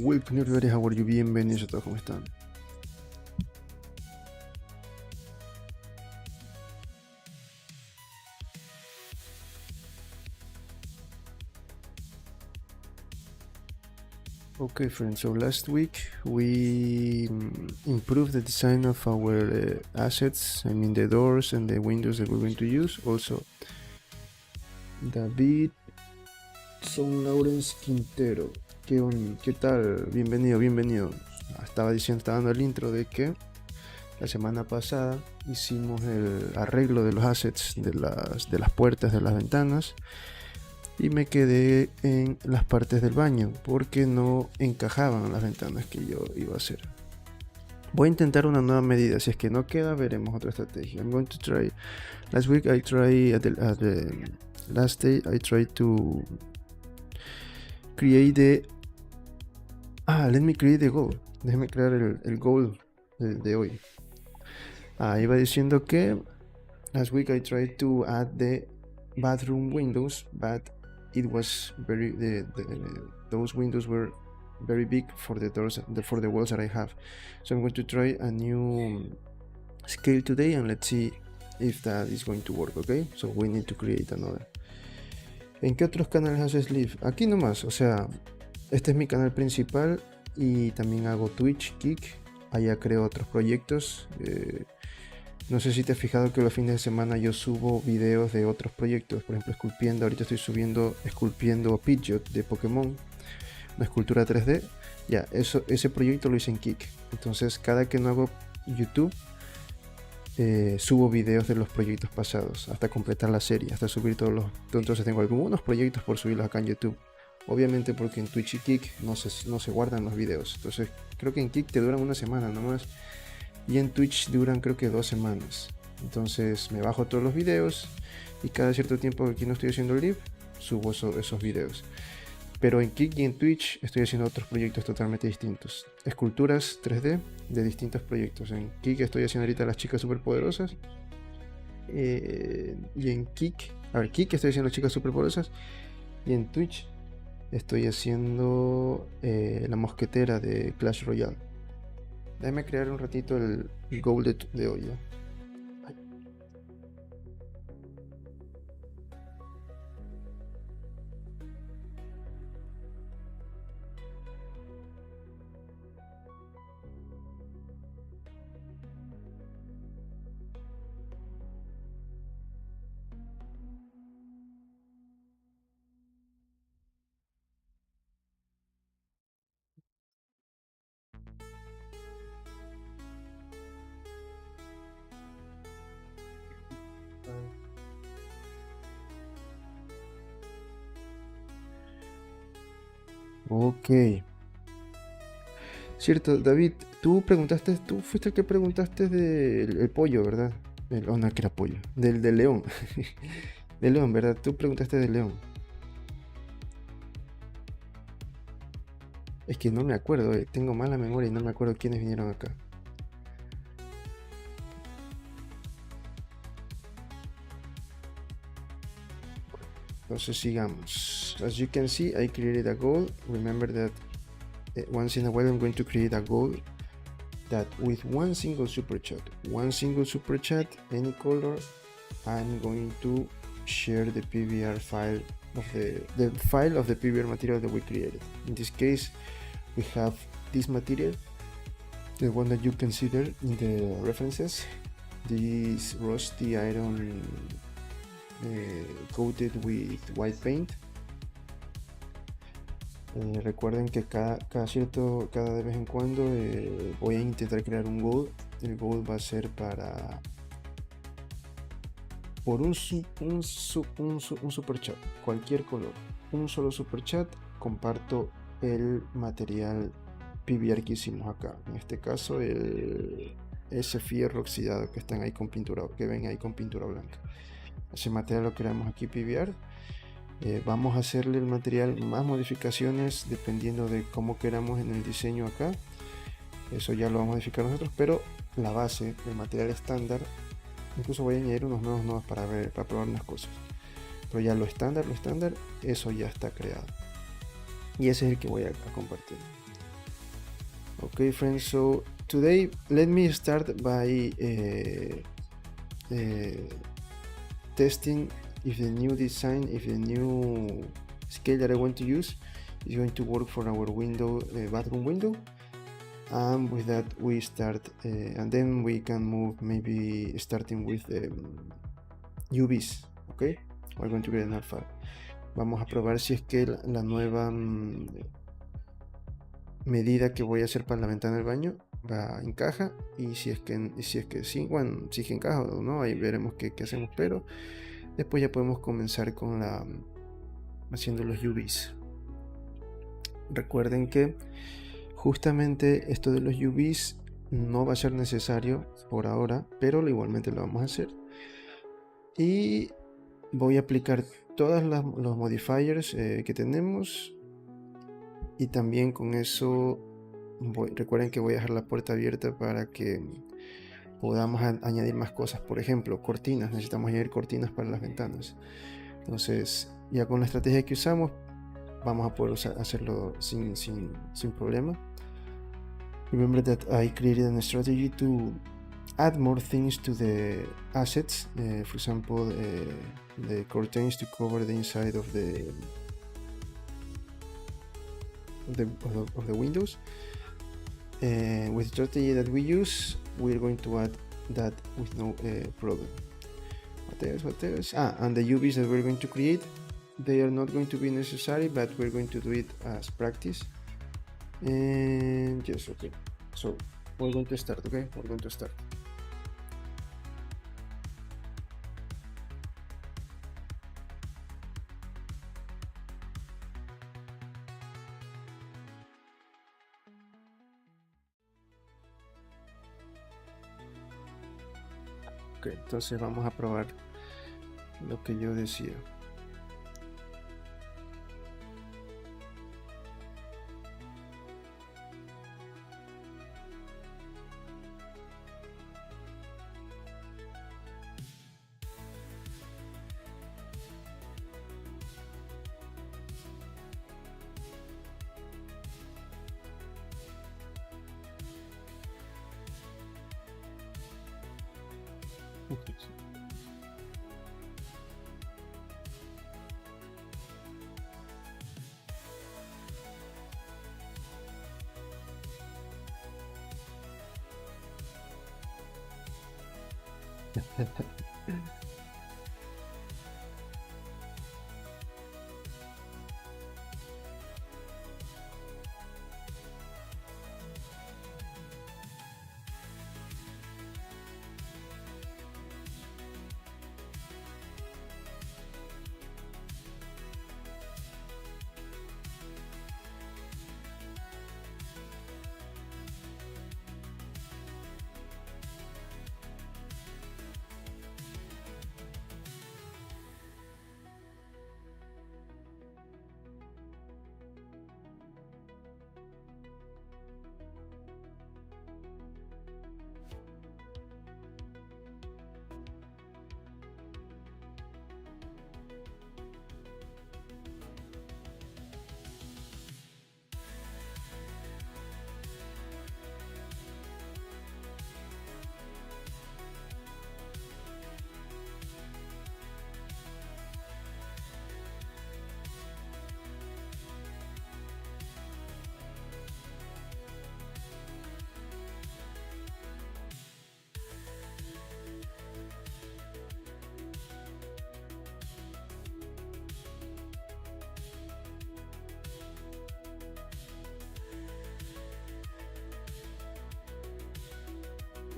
Welcome everybody, how are you? Bienvenidos a todos, ¿cómo están? Okay friends, so last week we improved the design of our assets, I mean the doors and the windows that we're going to use. Also, David Son Lawrence Quintero, ¿qué tal? Bienvenido. Estaba dando el intro de que la semana pasada hicimos el arreglo de los assets de las puertas, de las ventanas, y me quedé en las partes del baño porque no encajaban las ventanas que yo iba a hacer. Voy a intentar una nueva medida. Si es que no queda, veremos otra estrategia. I'm going to try. Last week I tried at the last day I tried to create the let me create the goal. Déjeme crear el goal de hoy. Iba diciendo que last week I tried to add the bathroom windows, but it was those windows were very big for the doors, for the walls that I have. So I'm going to try a new scale today and let's see if that is going to work. Okay, so we need to create another. ¿En qué otros canales haces live? Aquí nomás, o sea, este es mi canal principal y también hago Twitch, Kick. Allá creo otros proyectos. No sé si te has fijado que los fines de semana yo subo videos de otros proyectos, por ejemplo esculpiendo. Ahorita estoy subiendo esculpiendo Pidgeot de Pokémon, una escultura 3D. Ya, ese proyecto lo hice en Kick. Entonces cada que no hago YouTube, subo videos de los proyectos pasados hasta completar la serie, hasta subir todos los. Entonces tengo algunos proyectos por subirlos acá en YouTube. Obviamente porque en Twitch y Kick no se guardan los videos. Entonces creo que en Kick te duran una semana nomás y en Twitch duran creo que 2 semanas. Entonces me bajo todos los videos y cada cierto tiempo que aquí no estoy haciendo live subo esos videos. Pero en Kick y en Twitch estoy haciendo otros proyectos totalmente distintos. Esculturas 3D de distintos proyectos. En Kick estoy haciendo ahorita las chicas superpoderosas. Y en Kick estoy haciendo las chicas superpoderosas. Y en Twitch estoy haciendo la mosquetera de Clash Royale. Déjame crear un ratito el goal de hoy. ¿Ya? Ok. Cierto, David, tú fuiste el que preguntaste del pollo, ¿verdad? No, que era pollo. Del león. Del león, ¿verdad? Tú preguntaste del león. Es que no me acuerdo, tengo mala memoria y no me acuerdo quiénes vinieron acá. Entonces sigamos. As you can see, I created a goal. Remember that once in a while I'm going to create a goal that with one single super chat, any color, I'm going to share the PBR file of the file of the PBR material that we created. In this case, we have this material, the one that you can see there in the references, this rusty iron coated with white paint. Recuerden que cada de vez en cuando voy a intentar crear un goal. El goal va a ser por un super chat, cualquier color, un solo super chat, comparto el material PBR que hicimos acá. En este caso ese fierro oxidado que están ahí con pintura, que ven ahí con pintura blanca. Ese material lo creamos aquí PBR. Vamos a hacerle el material más modificaciones dependiendo de cómo queramos en el diseño acá. Eso ya lo vamos a modificar nosotros, pero la base, el material estándar, incluso voy a añadir unos nuevos para probar unas cosas. Pero ya lo estándar, eso ya está creado. Y ese es el que voy a compartir. Okay, friends, so today let me start by testing if the new design, if the new scale that I want to use is going to work for our window, bathroom window. And with that we start, and then we can move, maybe starting with UVs. Okay, we're going to create another file. Vamos a probar si es que la nueva medida que voy a hacer para la ventana del baño encaja, y si es que sí, bueno, si es que encaja o no, ahí veremos qué hacemos, pero después ya podemos comenzar con haciendo los UVs. Recuerden que justamente esto de los UVs no va a ser necesario por ahora, pero igualmente lo vamos a hacer, y voy a aplicar todos los modifiers que tenemos, y también con eso recuerden que voy a dejar la puerta abierta para que podamos añadir más cosas. Por ejemplo, cortinas, necesitamos añadir cortinas para las ventanas. Entonces ya con la estrategia que usamos vamos a poder hacerlo sin problema. Remember that I created a strategy to add more things to the assets, for example the curtains to cover the inside of the windows. With the strategy that we use, we're going to add that with no problem. What else? And the UVs that we're going to create, they are not going to be necessary, but we're going to do it as practice. And yes, okay, so we're going to start. Ok, entonces vamos a probar lo que yo decía. Okay.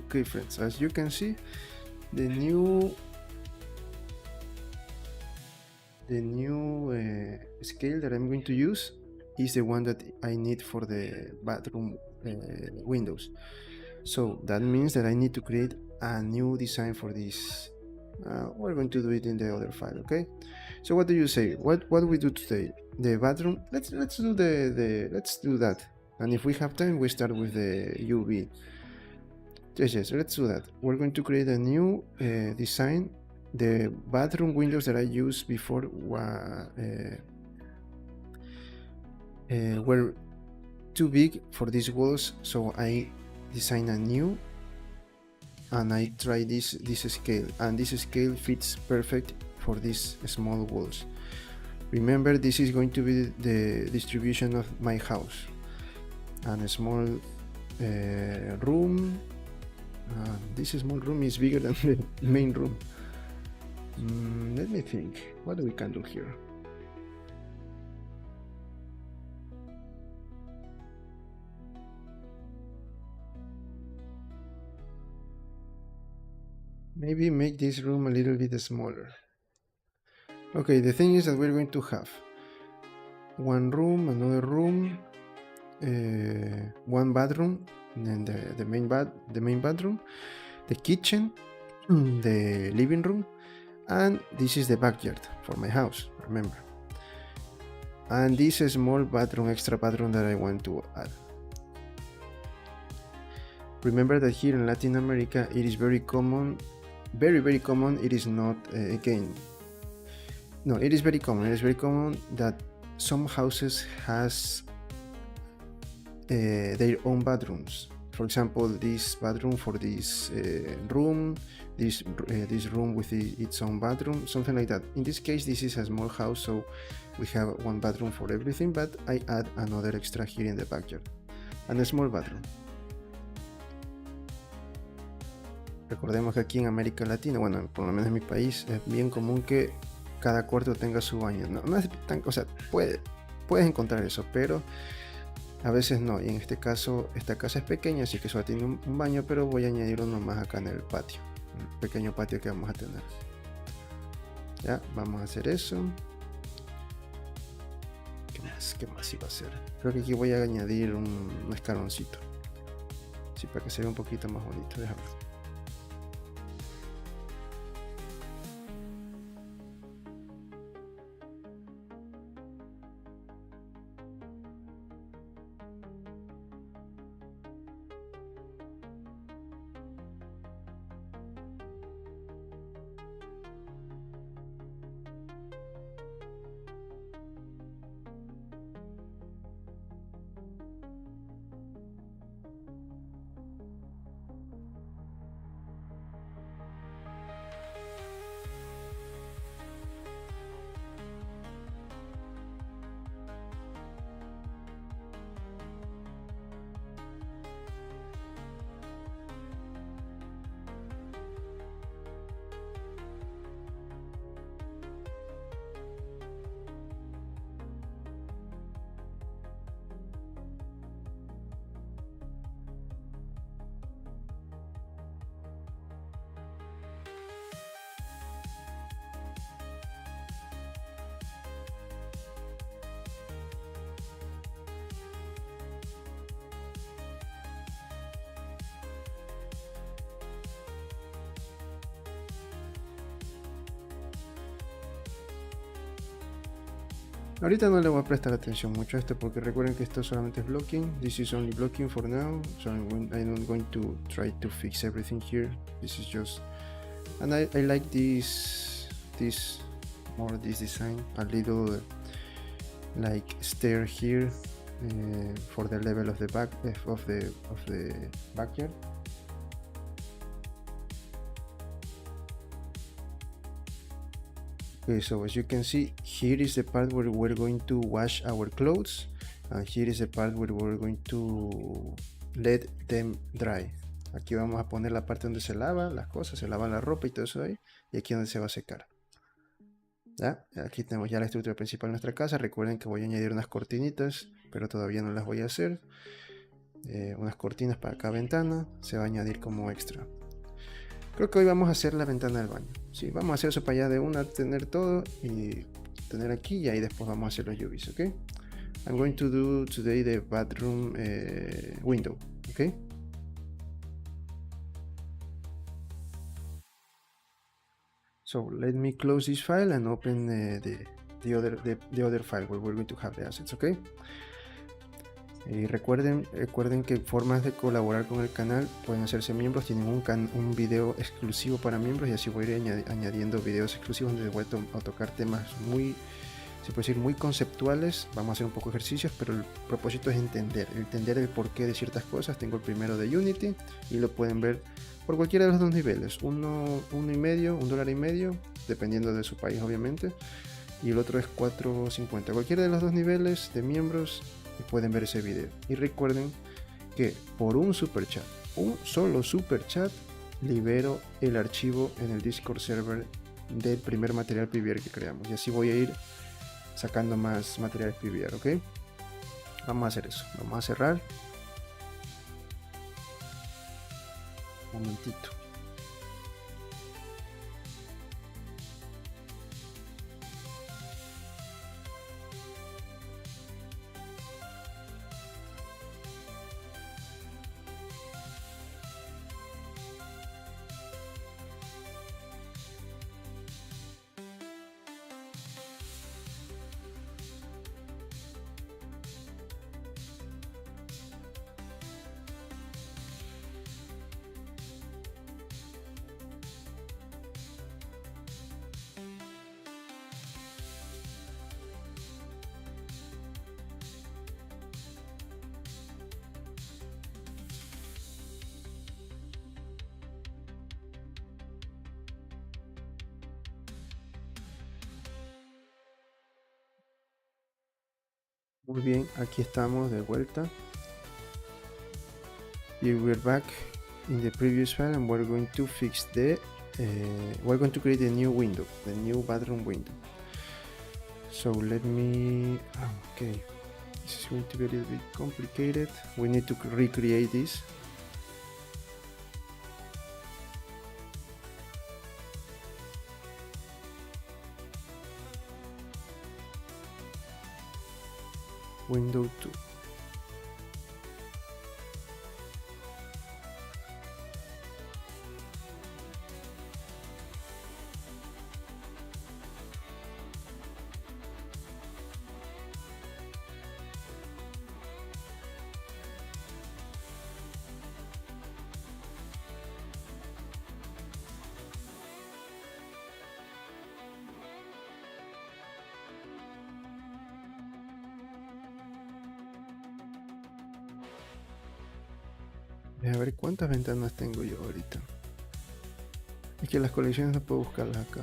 Okay, friends, as you can see, the new scale that I'm going to use is the one that I need for the bathroom windows. So that means that I need to create a new design for this. We're going to do it in the other file. Okay, so what do you say? What we do today? The bathroom. Let's do let's do that. And if we have time, we start with the UV. Yes, let's do that. We're going to create a new design. The bathroom windows that I used before were too big for these walls, so I design a new, and I try this scale, and this scale fits perfect for these small walls. Remember, this is going to be the distribution of my house, and a small room. This small room is bigger than the main room. Let me think, what we can do here? Maybe make this room a little bit smaller. Okay, the thing is that we're going to have one room, another room, one bathroom, and then the main bathroom, the kitchen, the living room, and this is the backyard for my house, remember. And this is a small bathroom, extra bathroom that I want to add. Remember that here in Latin America it is very common, very common. It is not again. No, it is very common. It is very common that some houses has their own bathrooms. For example, this bathroom for this room, this room with its own bathroom, something like that. In this case, this is a small house, so we have one bathroom for everything, but I add another extra here in the backyard, and a small bathroom. Recordemos que aquí en América Latina, bueno, por lo menos en mi país, es bien común que cada cuarto tenga su baño. No es tan, o sea, puedes encontrar eso, pero a veces no. Y en este caso, esta casa es pequeña, así que solo tiene un baño, pero voy a añadir uno más acá en el patio, el pequeño patio que vamos a tener. Ya, vamos a hacer eso. ¿Qué más iba a hacer? Creo que aquí voy a añadir un escaloncito. Sí, para que se vea un poquito más bonito. Déjame. Ahorita no le voy a prestar atención mucho a esto porque recuerden que esto solamente es blocking. This is only blocking for now, so I'm not going to try to fix everything here. This is just, and I like this design, a little like stair here for the level of the back of the backyard. Okay, so as you can see, here is the part where we're going to wash our clothes, and here is the part where we're going to let them dry. Aquí vamos a poner la parte donde se lava las cosas, se lava la ropa y todo eso ahí, y aquí donde se va a secar. ¿Ya? Aquí tenemos ya la estructura principal de nuestra casa. Recuerden que voy a añadir unas cortinitas, pero todavía no las voy a hacer. Unas cortinas para cada ventana, se va a añadir como extra. Creo que hoy vamos a hacer la ventana del baño. Sí, vamos a hacer eso para allá de una, tener todo y tener aquí, y ahí después vamos a hacer los UVs, ¿ok? I'm going to do today the bathroom window, ¿ok? So let me close this file and open the other file where we're going to have the assets, ¿ok? Y recuerden que formas de colaborar con el canal: pueden hacerse miembros, tienen un video exclusivo para miembros, y así voy a ir añadiendo videos exclusivos donde voy a tocar temas muy se puede decir, muy conceptuales. Vamos a hacer un poco de ejercicios, pero el propósito es entender el porqué de ciertas cosas. Tengo el primero de Unity y lo pueden ver por cualquiera de los dos niveles, uno y medio, $1.50, dependiendo de su país obviamente, y el otro es $4.50. Cualquiera de los dos niveles de miembros pueden ver ese video. Y recuerden que por un solo super chat, libero el archivo en el Discord server del primer material PBR que creamos, y así voy a ir sacando más materiales PBR, ¿ok? Vamos a hacer eso, vamos a cerrar un momentito. Muy bien, aquí estamos de vuelta. And we're back in the previous file, and we're going to fix we're going to create a new window, the new bathroom window. So let me, okay, this is going to be a little bit complicated. We need to recreate this. Window 2. A ver cuántas ventanas tengo yo ahorita. Es que las colecciones no puedo buscarlas acá.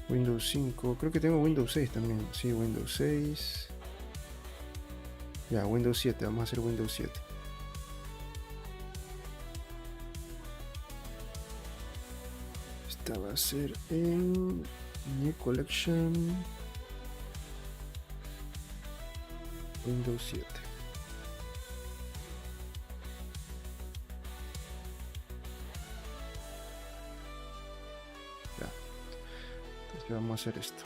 Windows 5, creo que tengo Windows 6 también. Sí, Windows 6. Ya, Windows 7, vamos a hacer Windows 7. Esta va a ser en New Collection, Windows 7. Ya, entonces vamos a hacer esto.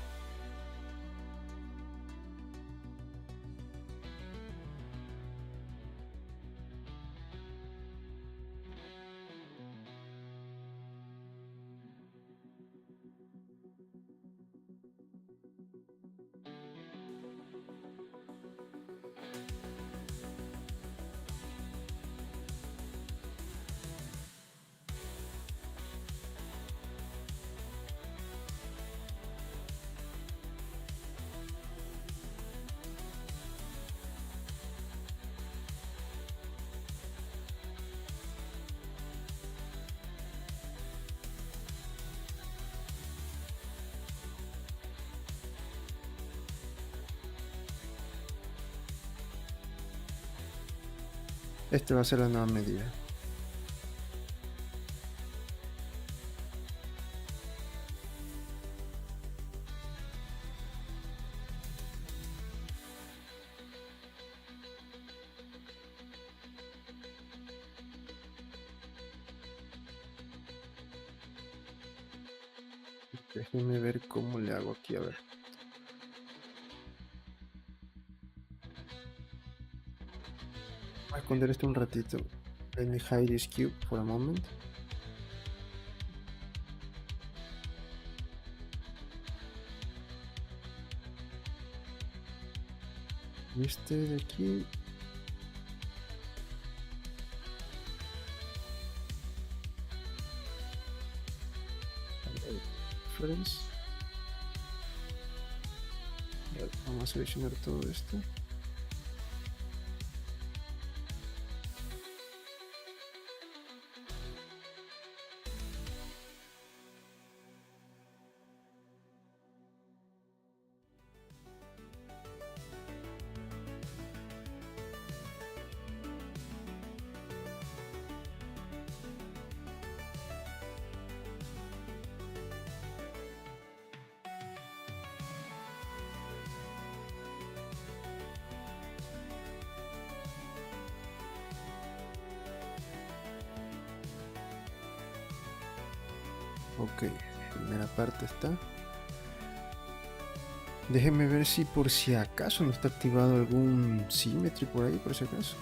Esta va a ser la nueva medida. Déjenme ver cómo le hago aquí, a ver. Voy a esconder esto un ratito. Let me hide this cube for a moment. Y este de aquí. Reference. Vamos a seleccionar todo esto. Ok, primera parte está. Déjenme ver si por si acaso no está activado algún symmetry por ahí, por si acaso.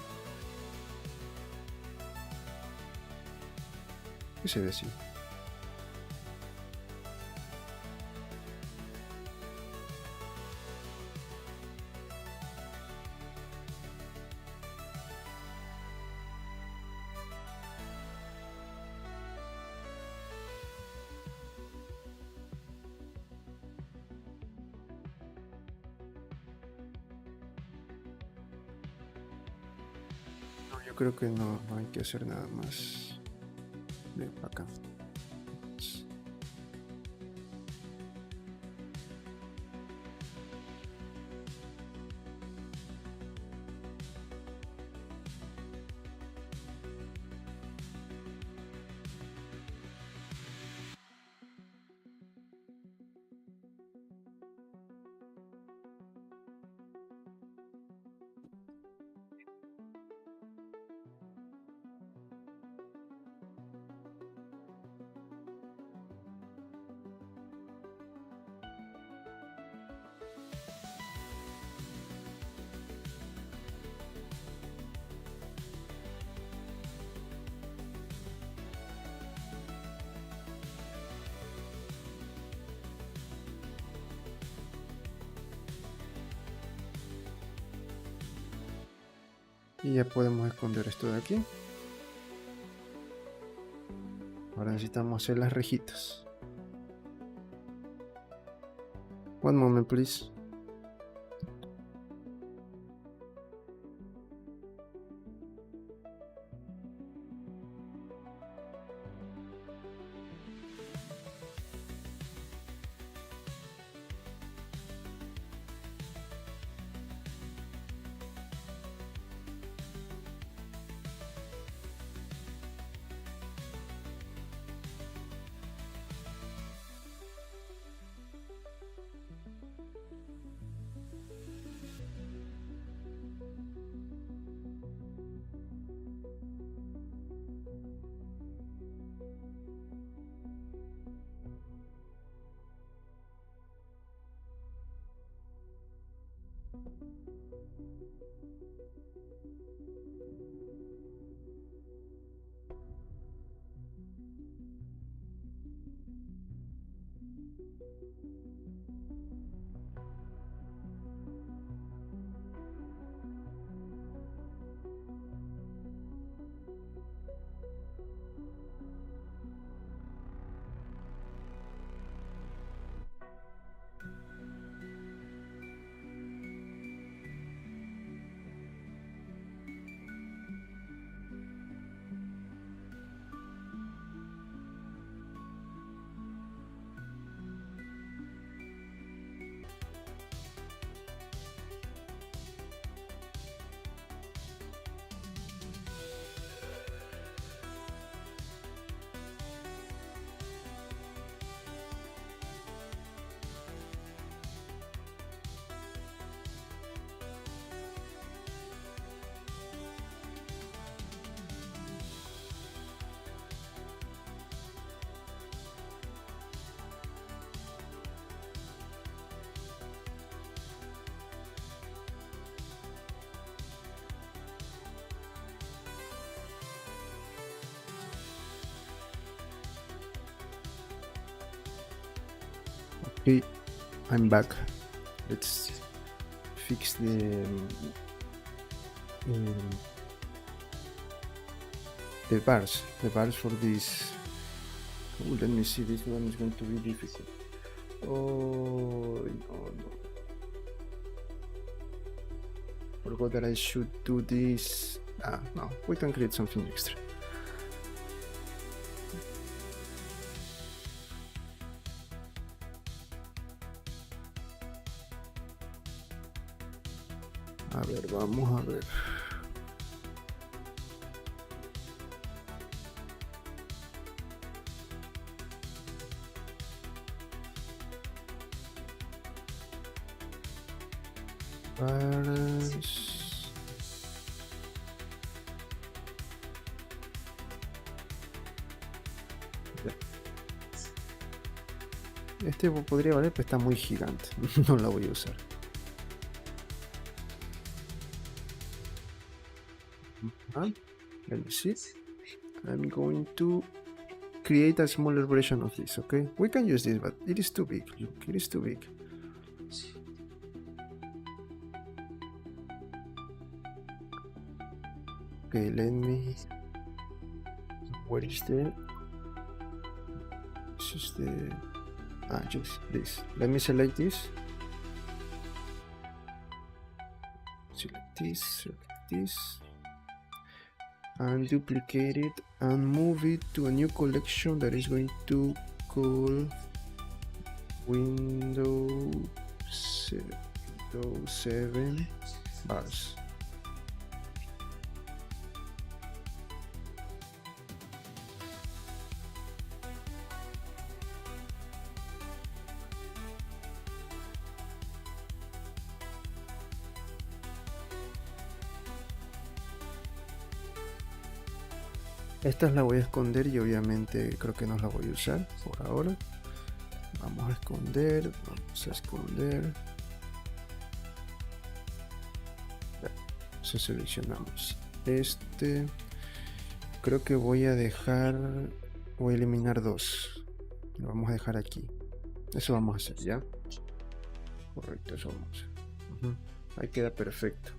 ¿Qué se ve así? No, yo creo que no hay que hacer nada más. Ven acá. Y ya podemos esconder esto de aquí. Ahora necesitamos hacer las rejitas. One moment, please. Okay, I'm back. Let's fix um, the bars for this. Oh, let me see, this one is going to be difficult. Oh, no. forgot that I should do this. No, we can create something extra. A ver, vamos a ver. Este podría valer, pero está muy gigante. No la voy a usar. Let me see. I'm going to create a smaller version of this, okay? We can use this, but it is too big. Look, it is too big. Okay, let me... Where is the... This is the... just this. Let me select this. Select this. And duplicate it and move it to a new collection that is going to call Windows 7 bars. Esta la voy a esconder y obviamente creo que no la voy a usar por ahora. Vamos a esconder, Entonces seleccionamos este. Creo que voy a eliminar dos. Lo vamos a dejar aquí. Eso vamos a hacer, ¿ya? Correcto, eso vamos a hacer. Ahí queda perfecto.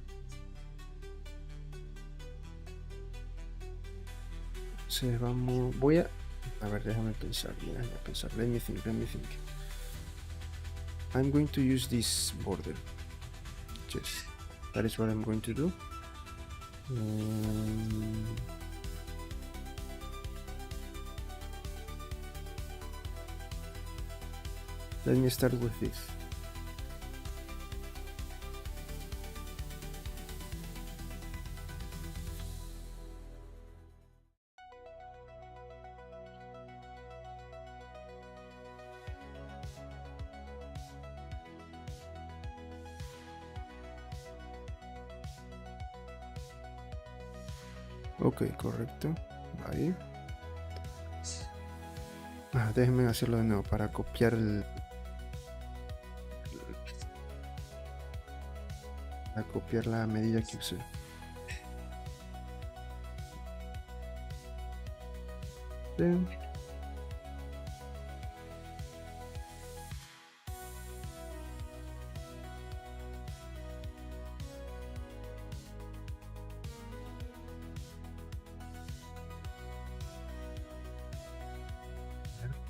Entonces voy a ver, déjame pensar. Let me think. I'm going to use this border. Yes, that is what I'm going to do. Let me start with this. Ok, correcto. Ahí. Déjenme hacerlo de nuevo para copiar copiar la medida que usé. Bien.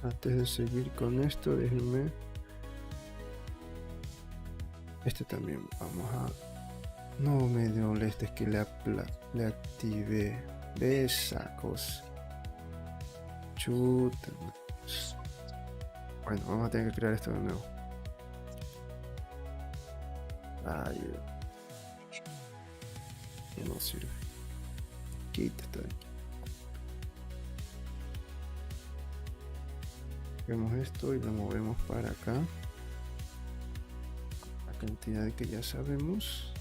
Antes de seguir con esto, déjenme este también. Vamos a... No me molestes que le activé de esa cosa. Chuta. Bueno, vamos a tener que crear esto de nuevo. No sirve. Quita esto de aquí. Vemos esto y lo movemos para acá. La cantidad que ya sabemos.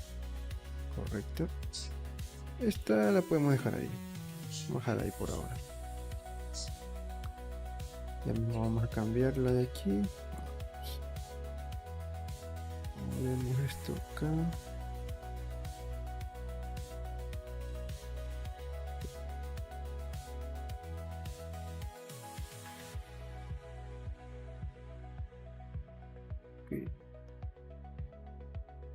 Correcto. Esta la podemos dejar ahí. Vamos a dejar ahí por ahora. Ya mismo vamos a cambiarla de aquí. Movemos esto acá.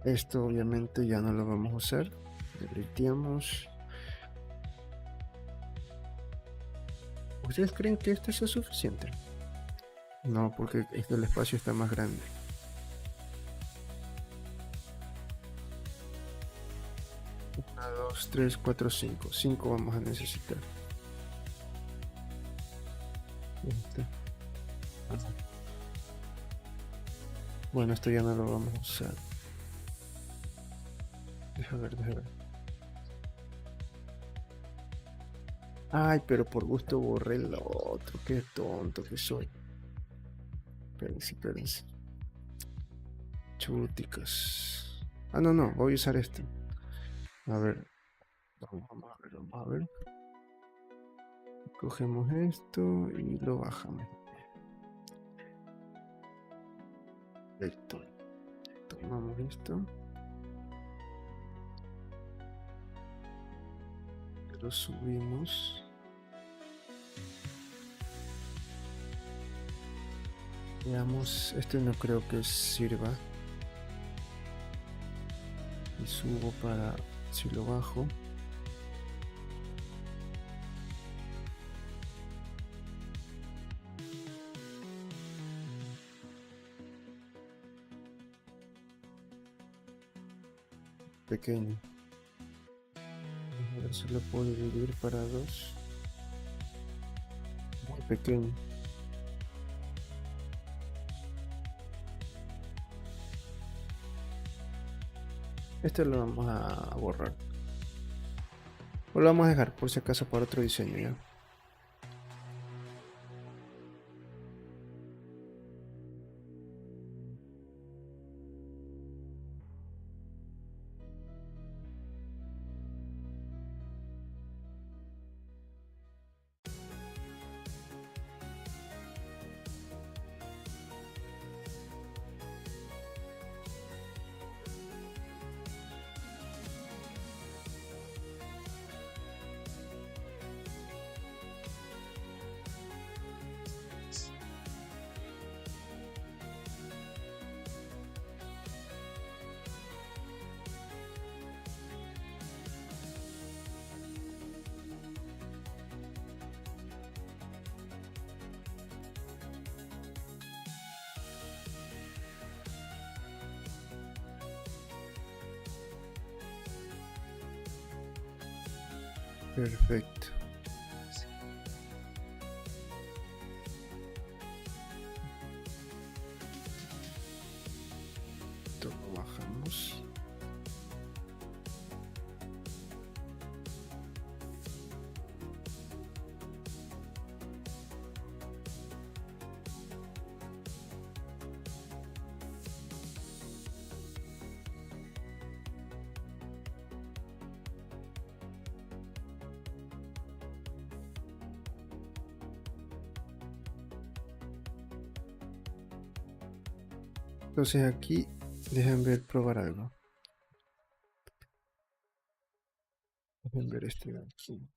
Esto obviamente ya no lo vamos a usar. Deleteamos. ¿Ustedes creen que esto sea suficiente? No, porque el espacio está más grande. 2, 3, 4, 5. 5 vamos a necesitar. Este. Bueno, esto ya no lo vamos a usar. Deja ver, deja ver. Ay, pero por gusto borré el otro. Qué tonto que soy. Espérense, espérense. Chuticas. Ah, no, no. Voy a usar este. A ver. Vamos a ver, vamos a ver. Cogemos esto y lo bajamos. Listo. Tomamos esto. Lo subimos. Veamos, este no creo que sirva. Y subo para, si lo bajo. Pequeño. A ver si lo puedo dividir para 2. Muy pequeño. Este lo vamos a borrar. O lo vamos a dejar por si acaso para otro diseño ya. Perfecto. Esto lo bajamos. Entonces aquí, dejen ver, probar algo. Dejen ver este de aquí.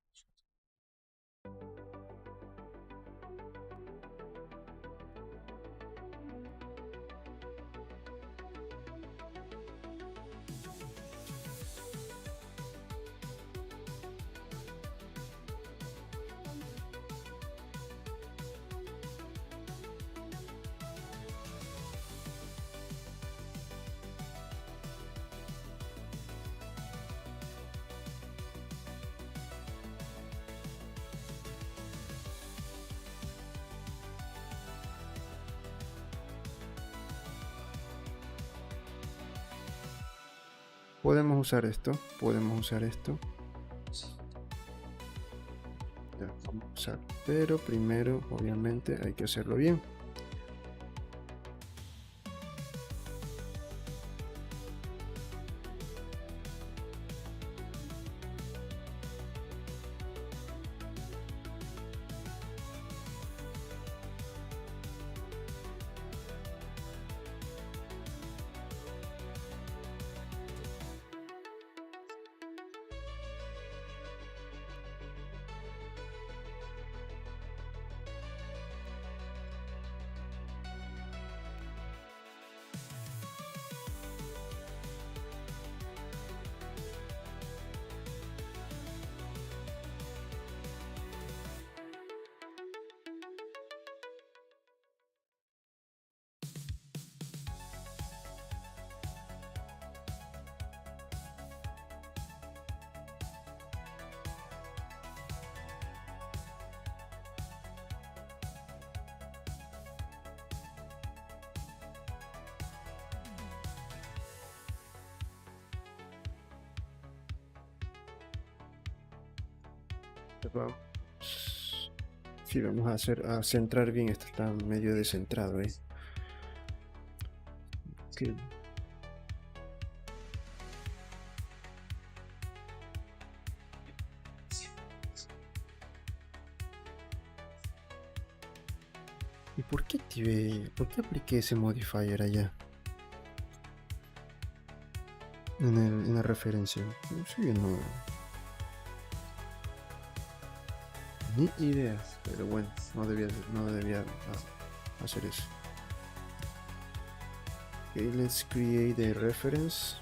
Podemos usar esto, podemos usar esto. Ya, vamos a usar, pero primero, obviamente, hay que hacerlo bien. Vamos. Sí, vamos a centrar bien. Esto está medio descentrado, ¿eh? Okay. ¿Y por qué apliqué ese modifier allá? En la referencia. Sí, no. Ni idea. Pero bueno, no debía hacer eso. Okay, let's create a reference.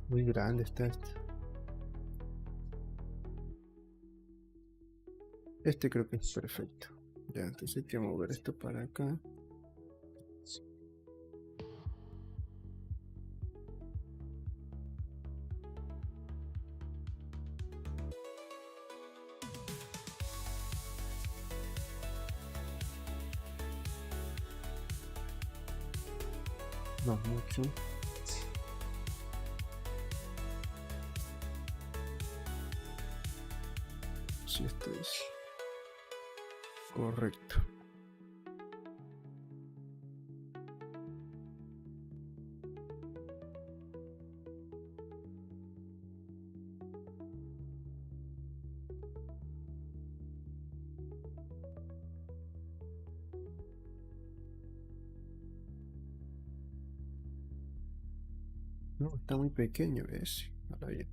Muy grande está este. Este creo que es perfecto. Ya, entonces hay que mover esto para acá. No mucho. Si esto es correcto. No, está muy pequeño ese. Ahora bien.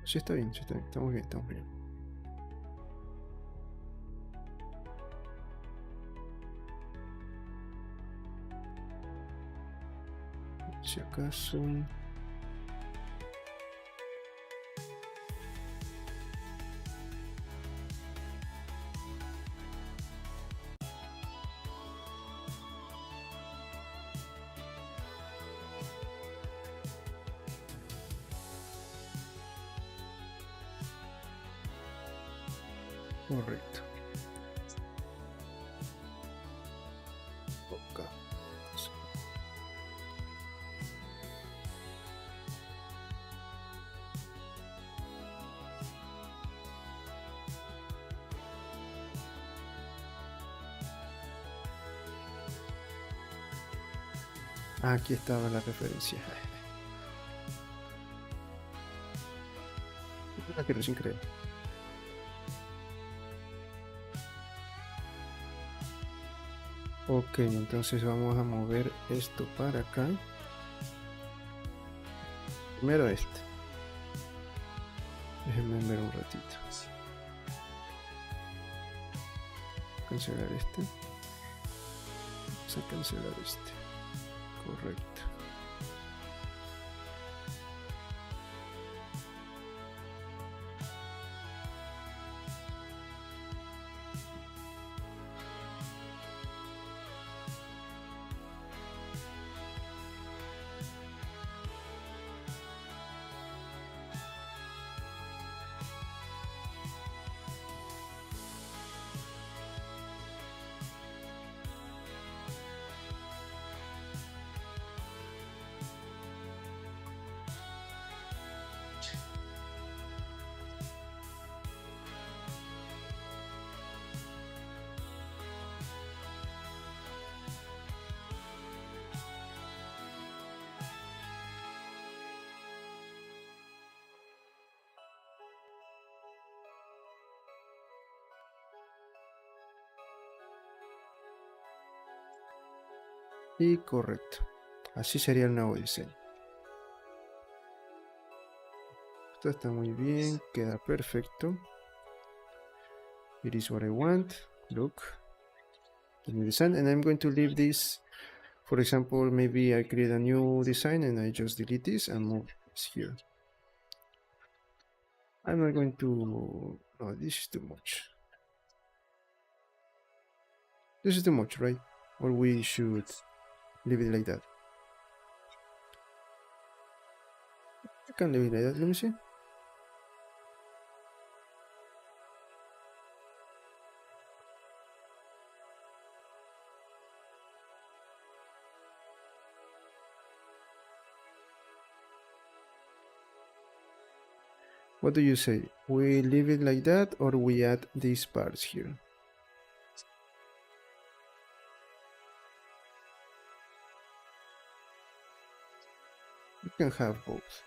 Sí está bien, sí está bien. Estamos bien, estamos bien. Si acaso. Correcto. Ok. Aquí estaba la referencia. La que recién creo. Ok, entonces vamos a mover esto para acá. Primero este. Déjenme ver un ratito. Cancelar este. Vamos a cancelar este. Correcto. Y correcto. Así sería el nuevo diseño. Esto está muy bien, queda perfecto. It is what I want. Look. Let me design, and I'm going to leave this. For example, maybe I create a new design and I just delete this and move this here. I'm not going to. No, this is too much. This is too much, right? Or we should leave it like that. I can leave it like that. Let me see. What do you say? We leave it like that or we add these parts here? You can have both.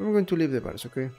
I'm going to leave the parts, okay?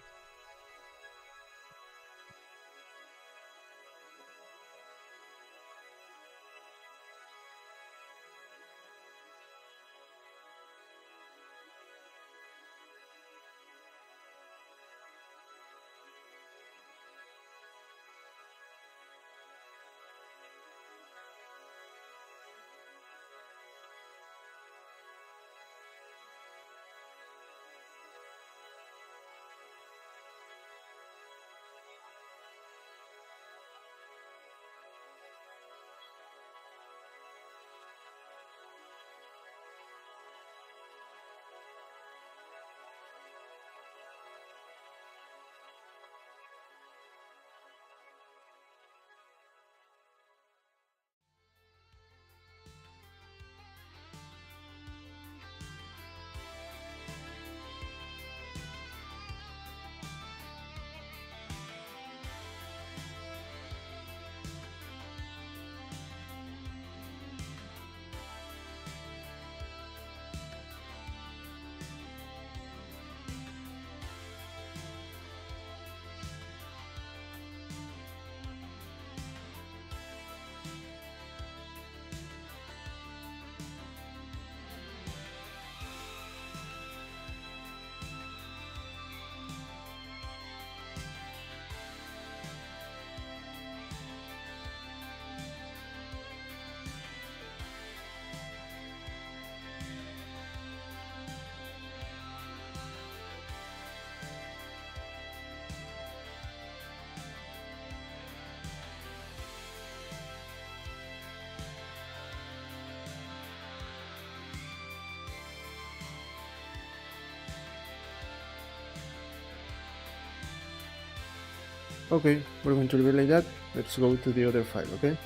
Okay, we're going to leave it like that. Let's go to the other file, okay?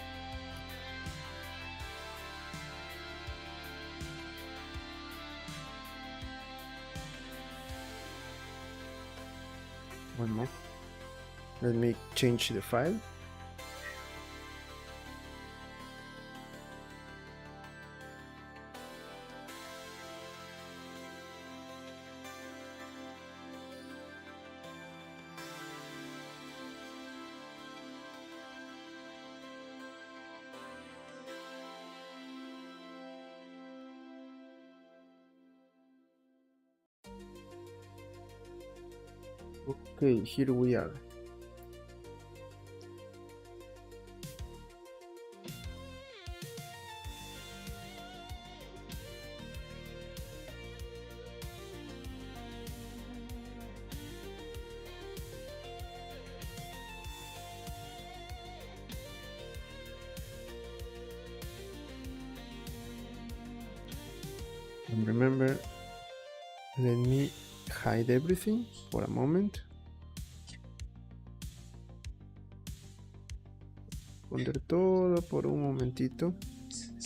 One more. Let me change the file. Okay, here we are. And remember, let me hide everything for a moment. Poner todo por un momentito.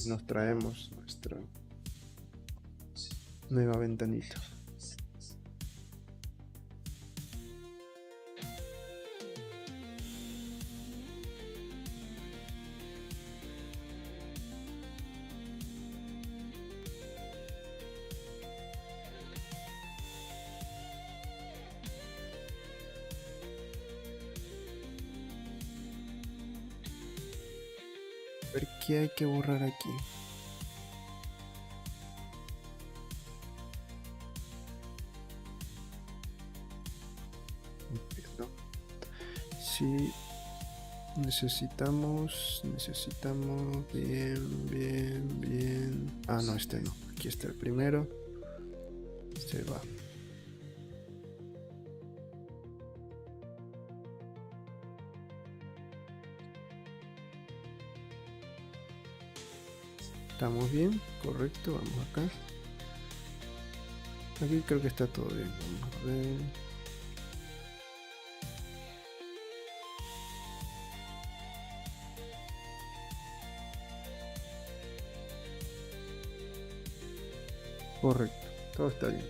Nos traemos nuestra nueva ventanita. A ver qué hay que borrar aquí. si necesitamos bien. Ah, no, este no. Aquí está el primero. Se va. Estamos bien, correcto, vamos acá. Aquí creo que está todo bien. Vamos a ver. Correcto, todo está bien.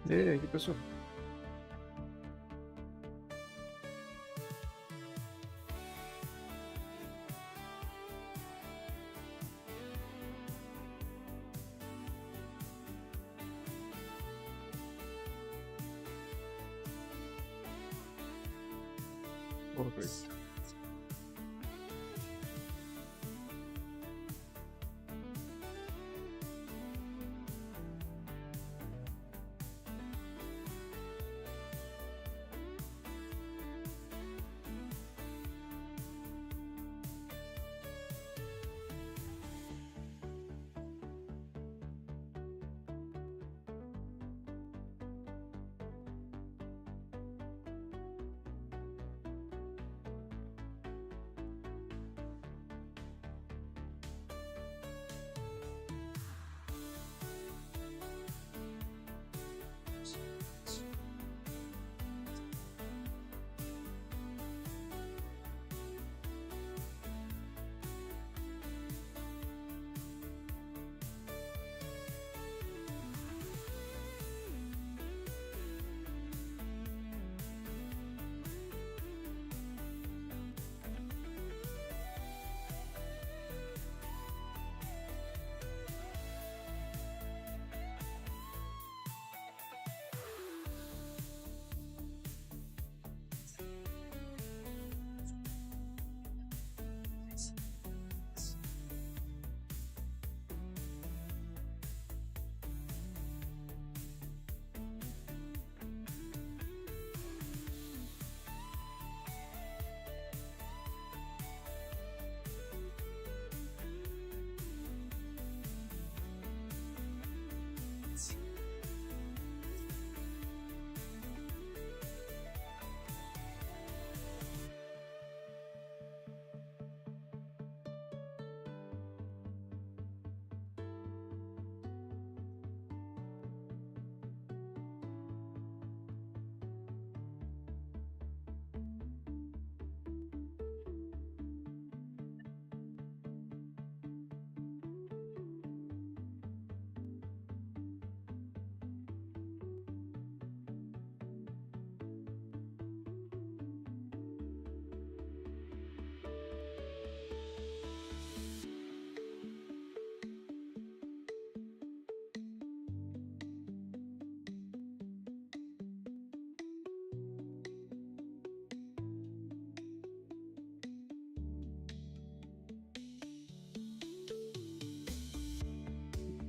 ¿Qué pasó? Correcto.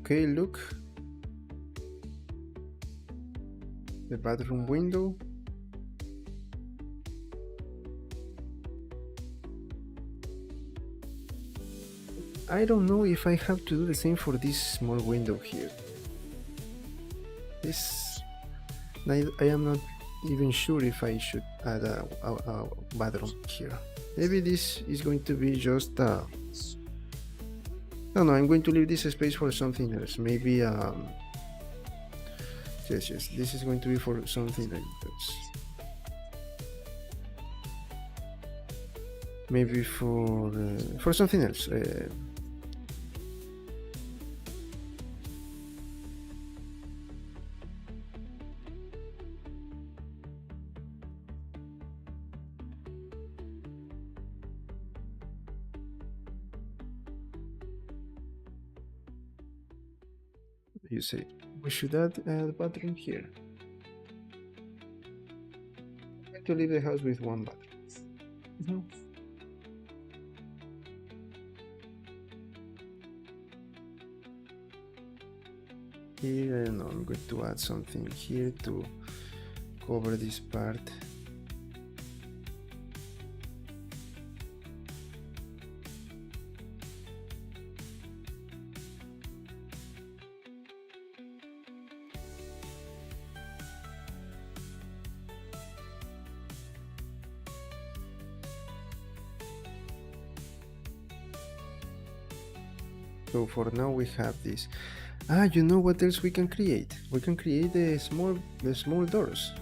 Ok, look. the bathroom window. I don't know if I have to do the same for this small window here. I am not even sure if I should add a bathroom here. Maybe this is going to be just no, I'm going to leave this space for something else. Maybe yes, this is going to be for something like this. Maybe for something else. You say we should add the bathroom here. I'm going to leave the house with one bathroom. Here, I don't know, I'm going to add something here to cover this part. So for now we have this. You know what else we can create? We can create the small doors.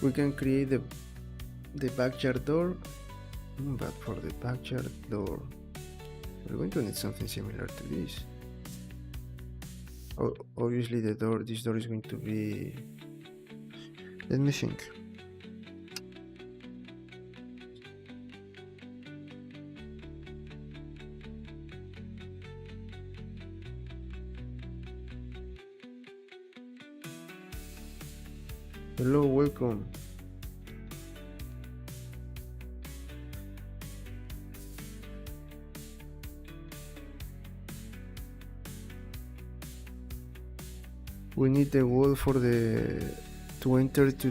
We can create the backyard door, but for the backyard door, we're going to need something similar to this. Obviously, this door is going to be. Let me think. Hello, welcome. We need the wall for to enter to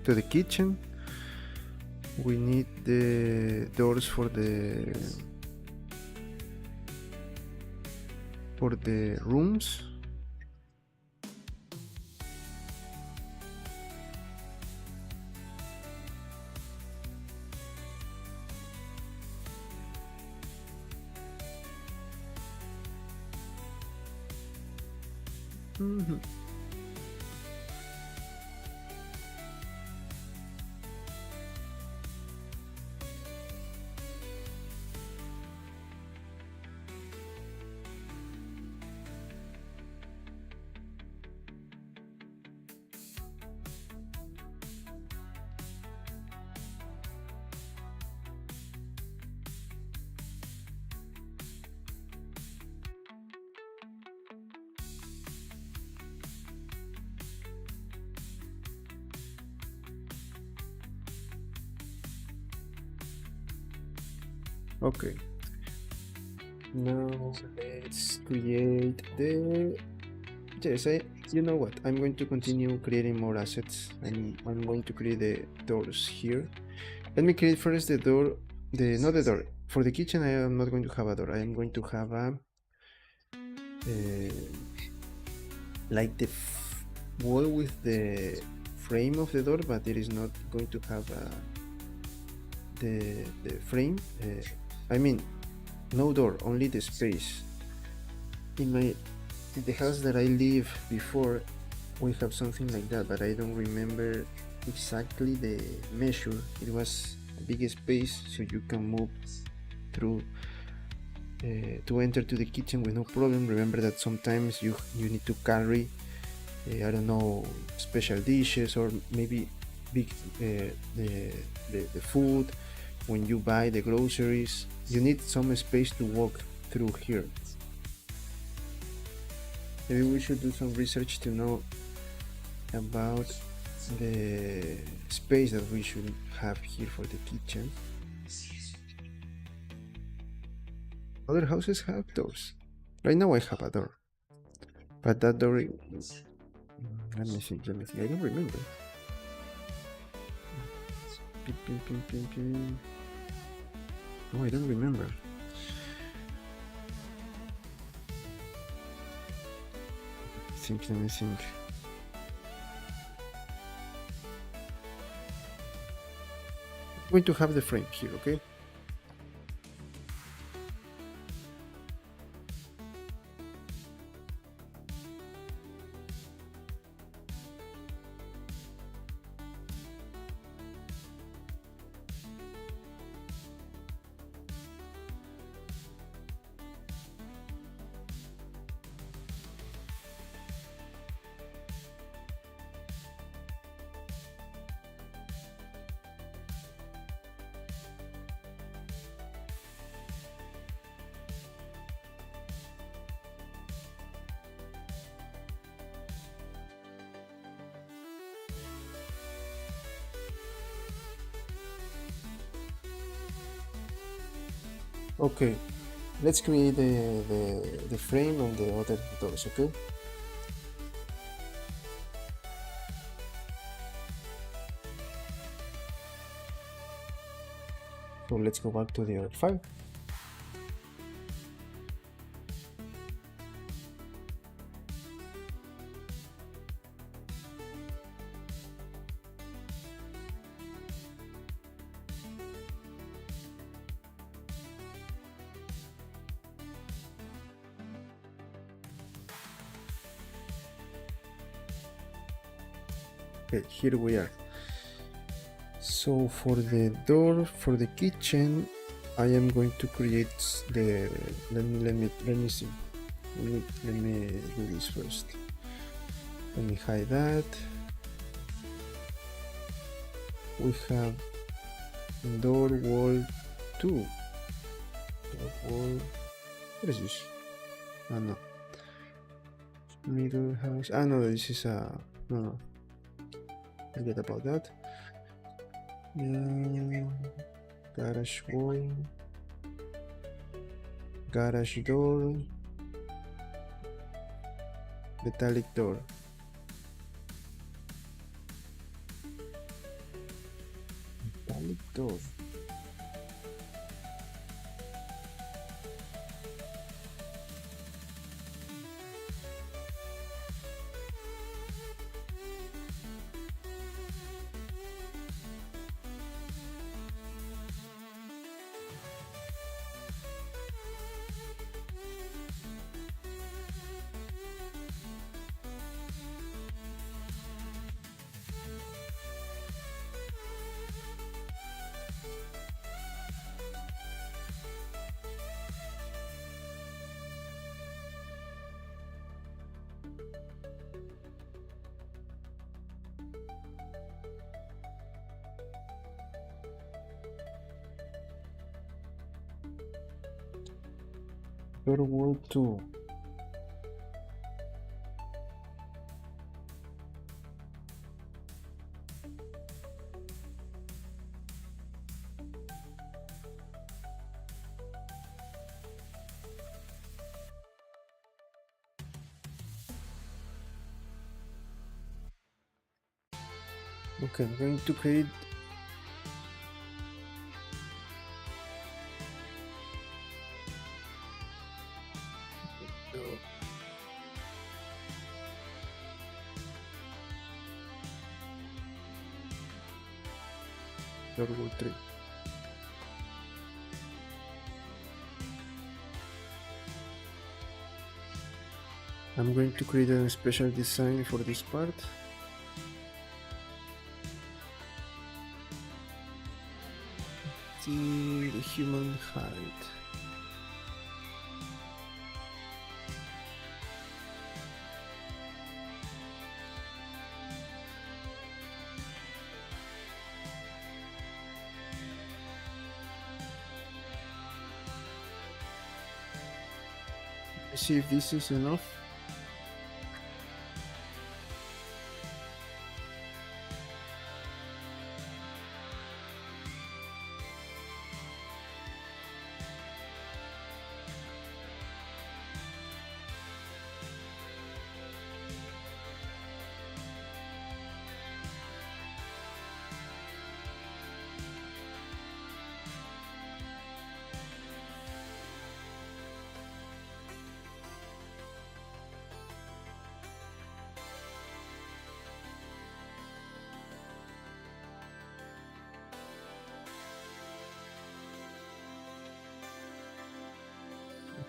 the kitchen. We need the doors for the rooms. Okay. Now let's create the. Yes, you know what? I'm going to continue creating more assets. I'm going to create the doors here. Let me create first the door. Not the door. For the kitchen, I am not going to have a door. I am going to have a like the wall with the frame of the door, but it is not going to have the frame. I mean, no door, only the space. In the house that I lived before, we have something like that, but I don't remember exactly the measure. It was a big space, so you can move through to enter to the kitchen with no problem. Remember that sometimes you need to carry, I don't know, special dishes or maybe big the food. When you buy the groceries, you need some space to walk through here. Maybe we should do some research to know about the space that we should have here for the kitchen. Other houses have doors. Right now I have a door, but that door Let me think. I don't remember. No, I don't remember. Let me think. I'm going to have the frame here, okay? Okay, let's create the frame and the other doors, okay? So let's go back to the other file. Okay, here we are. So for the door for the kitchen, I am going to create the. Let me see. Let me do this first. Let me hide that. We have door wall 2. Door wall. What is this? Ah, no. Middle house. Ah, no, this is a. No. Forget about that. Garage wall. Garage door. Metallic door. Metallic door. Door wall 2. Okay, I'm going to create door wall 3. I'm going to create a special design for this part. The human height. Let's see if this is enough.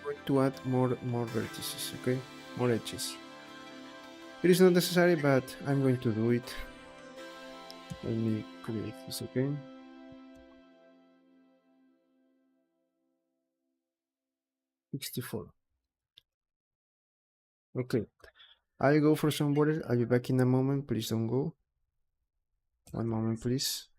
going to add more vertices, okay? More edges. It is not necessary, but I'm going to do it. Let me create this, okay? $64. Okay. I'll go for some water. I'll be back in a moment. Please don't go. One moment, please.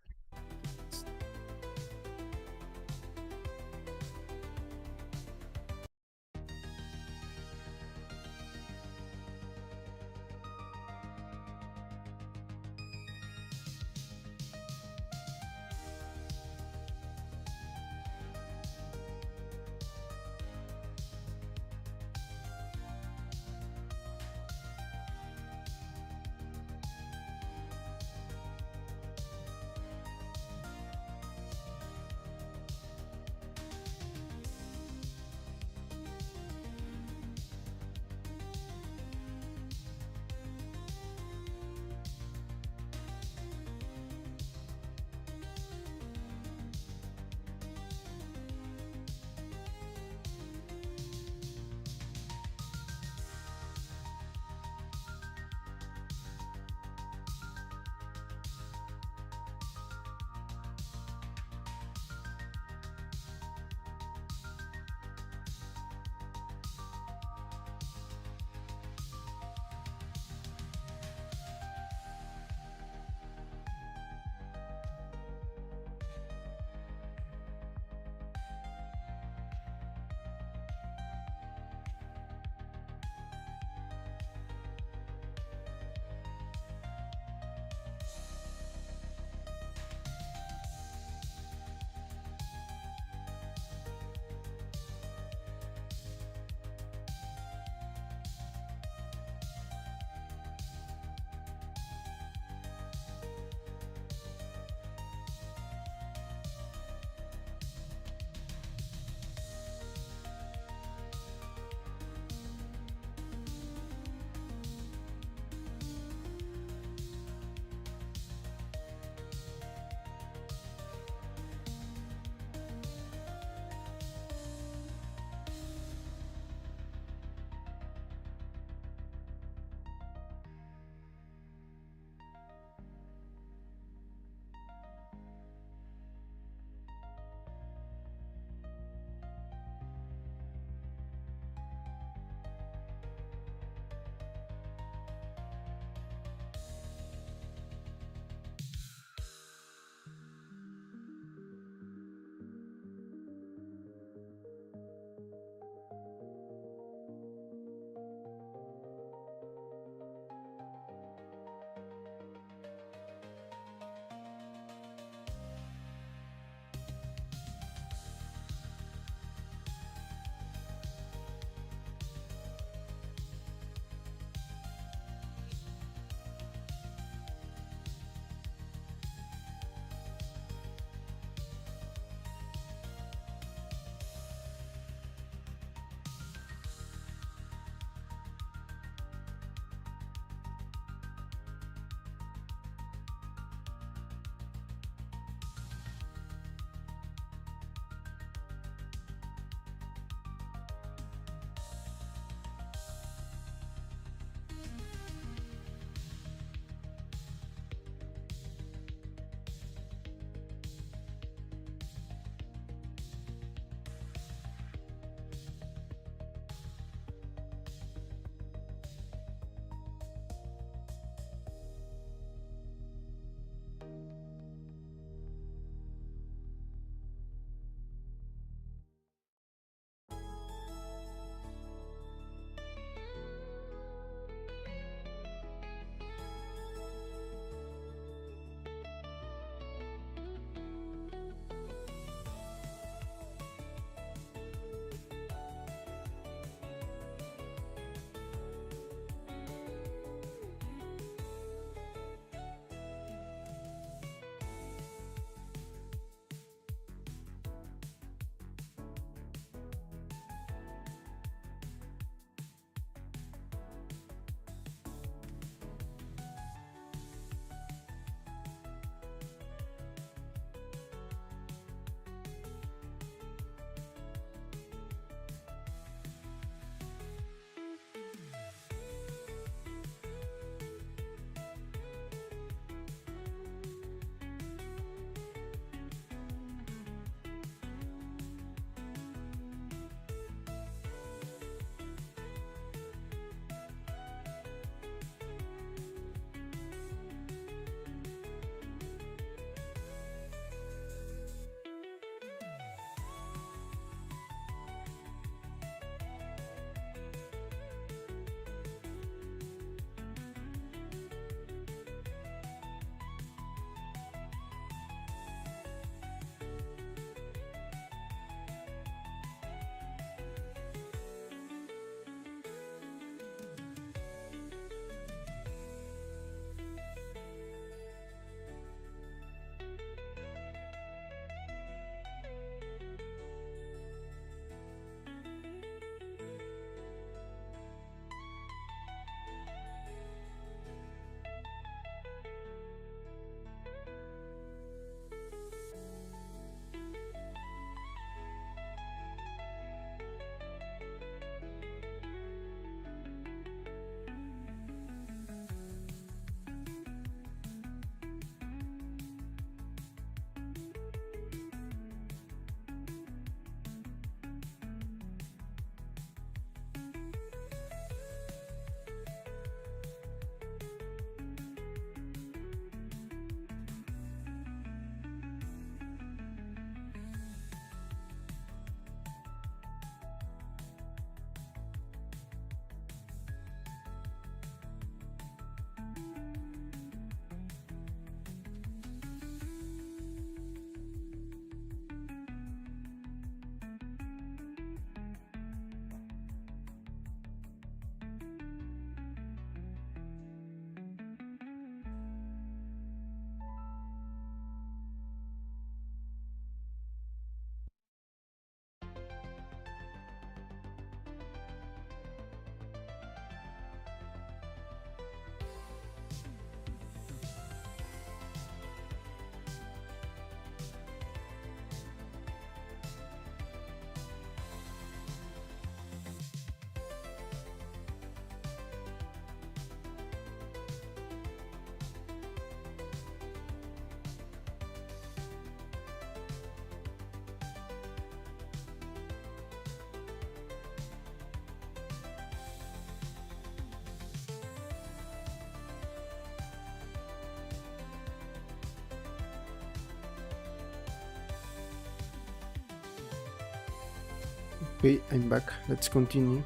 Okay, I'm back. Let's continue.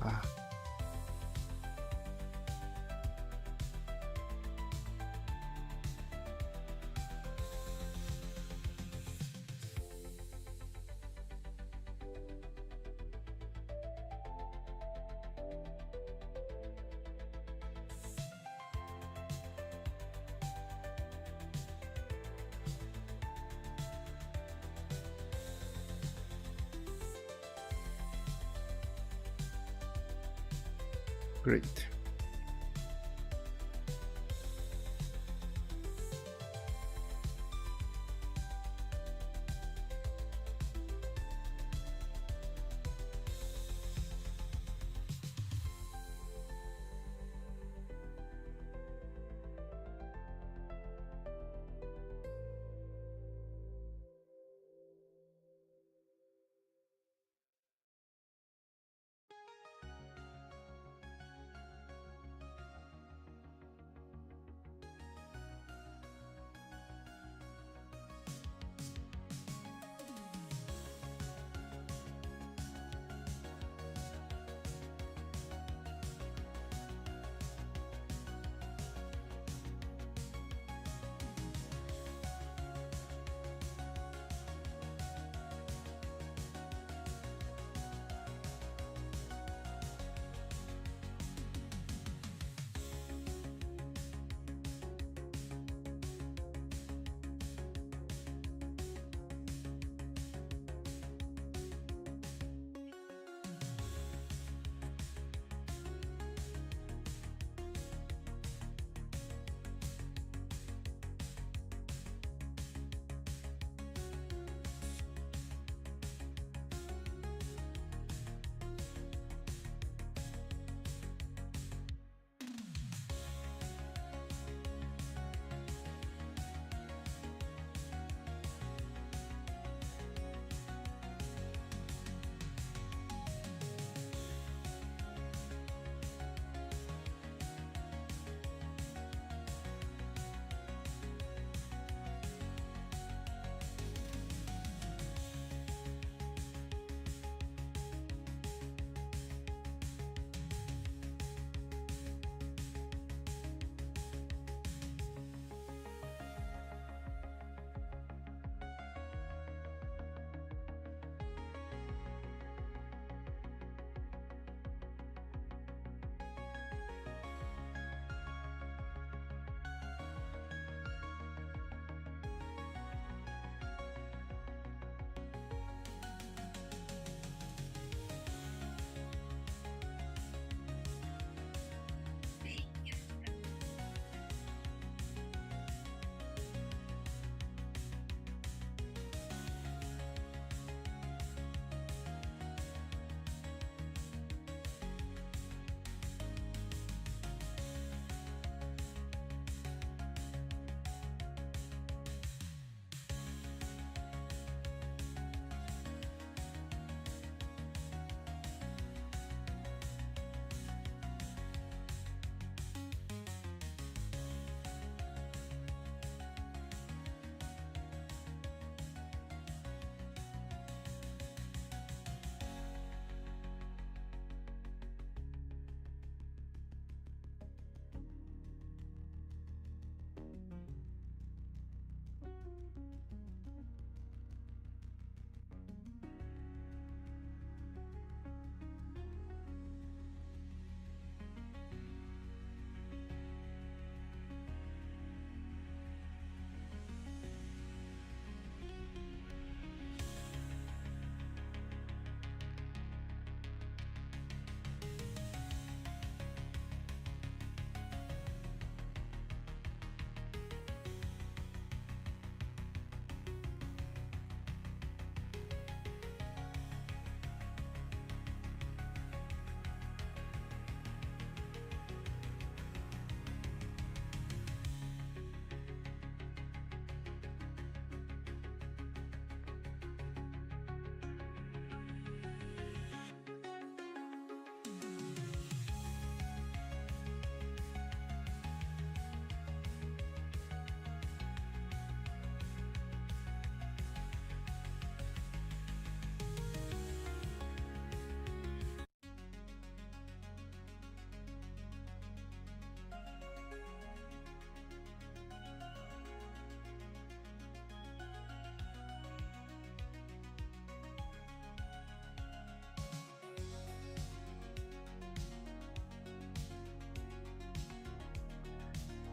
Ah, great.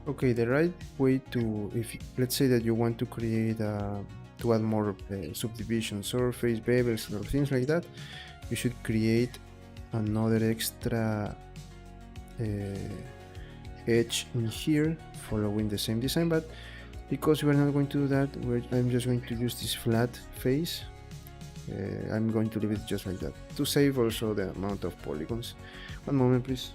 Okay, the right way to, if let's say that you want to create to add more subdivision surface, bevels, or things like that, you should create another extra edge in here following the same design. But because we're not going to do that, I'm just going to use this flat face. I'm going to leave it just like that to save also the amount of polygons. One moment, please.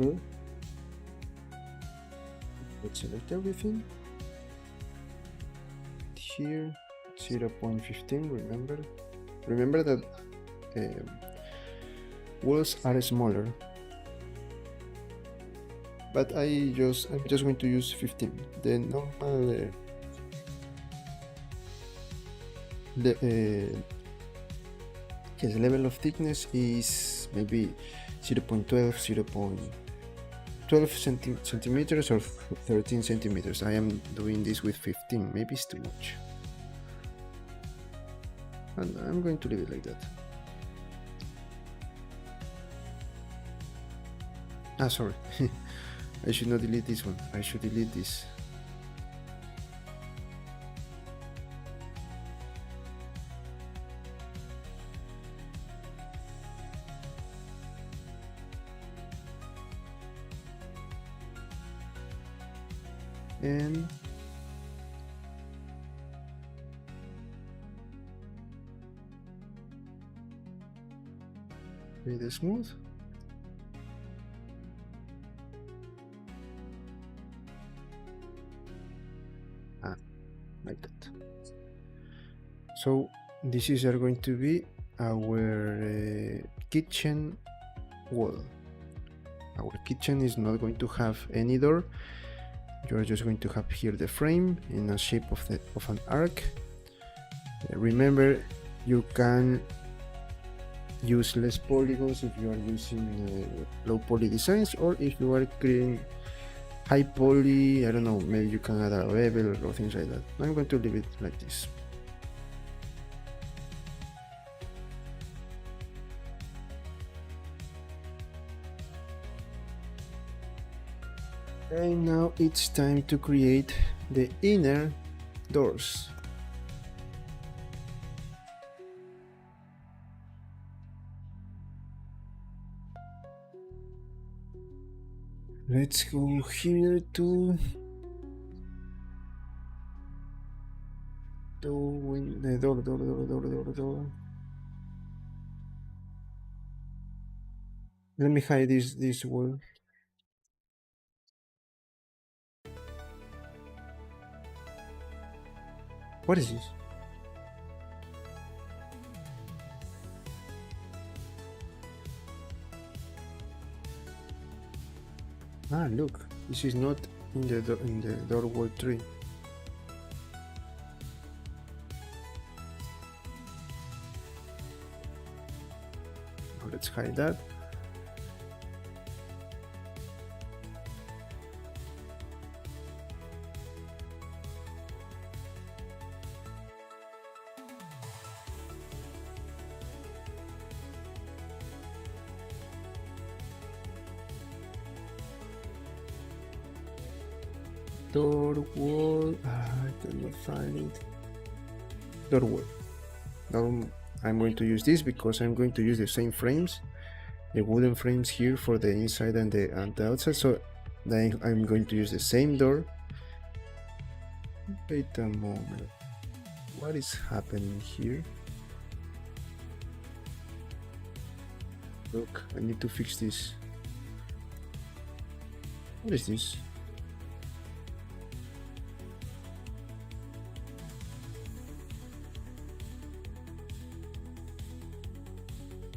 Okay, let's select everything. Here 0.15. Remember that walls are smaller, but I'm just going to use 15. The normal yes, level of thickness is maybe 0.12, 0.12 centimeters or 13 centimeters. I am doing this with 15. Maybe it's too much, and I'm going to leave it like that. Ah, sorry. I should not delete this one. I should delete this. And really smooth. Like that. So this is going to be our kitchen wall. Our kitchen is not going to have any door. You're just going to have here the frame in a shape of an arc. Remember, you can use less polygons if you are using low poly designs, or if you are creating high poly, I don't know, maybe you can add a bevel or things like that. I'm going to leave it like this. And now it's time to create the inner doors. Let's go here to the door. Let me hide this wall. What is this? Ah, look, this is not in the door wall tree. Now let's hide that. Door wall. I cannot find it. Door wall. Now I'm going to use this because I'm going to use the same frames, the wooden frames here for the inside and the outside. So then I'm going to use the same door. Wait a moment. What is happening here? Look, I need to fix this. What is this?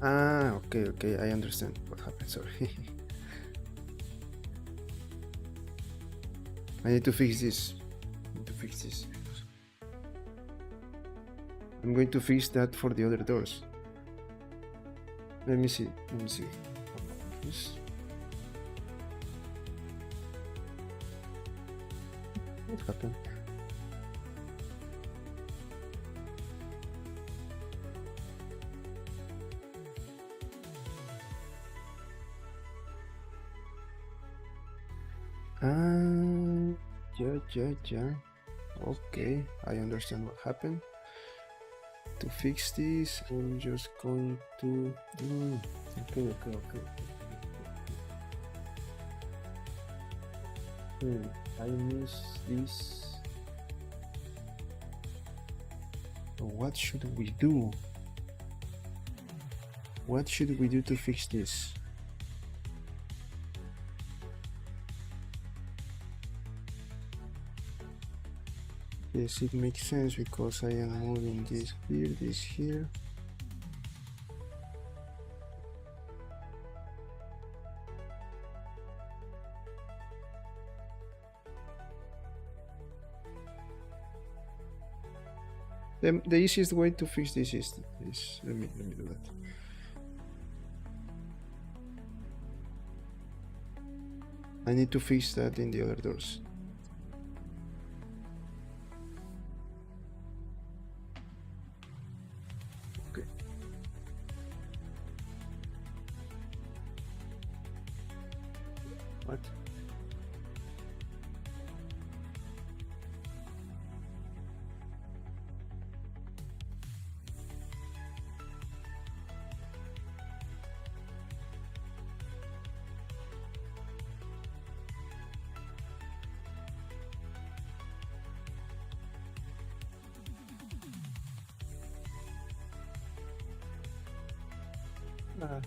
Ah, okay, I understand what happened, sorry. I need to fix this. I'm going to fix that for the other doors. Let me see. Yes. What happened? Yeah. Okay, I understand what happened. To fix this, I'm just going to. Okay. I miss this. What should we do? What should we do to fix this? Yes, it makes sense because I am moving this here. The easiest way to fix this is this. Let me do that. I need to fix that in the other doors. Okay. What?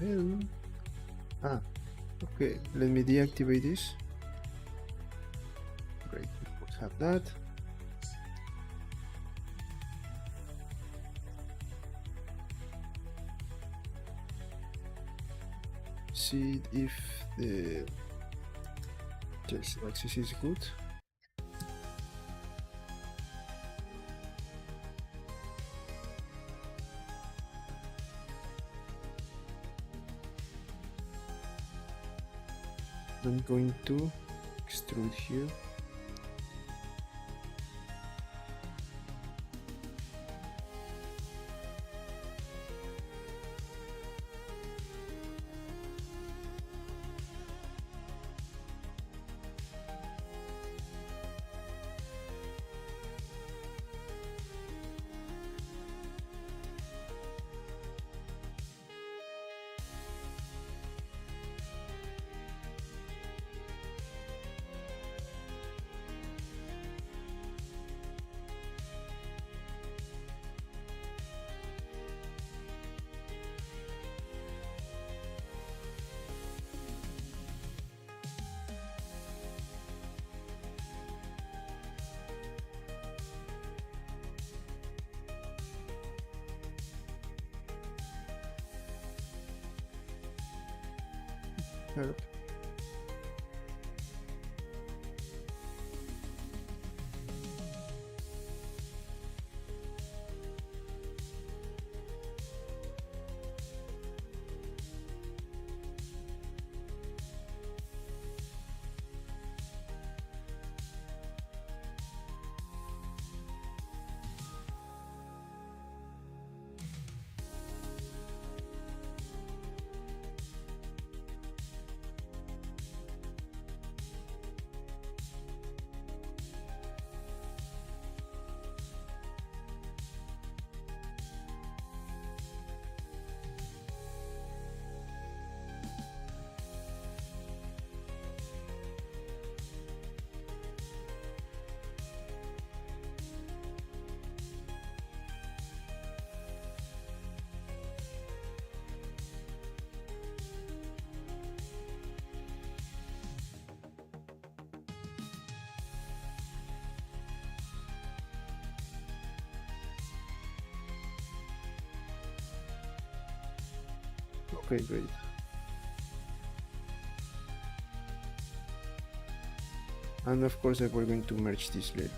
Hell. Okay, let me deactivate this. Great, let's have that. See if the axis is good. I'm going to extrude here. Help. Okay, great. And of course, we're going to merge this later.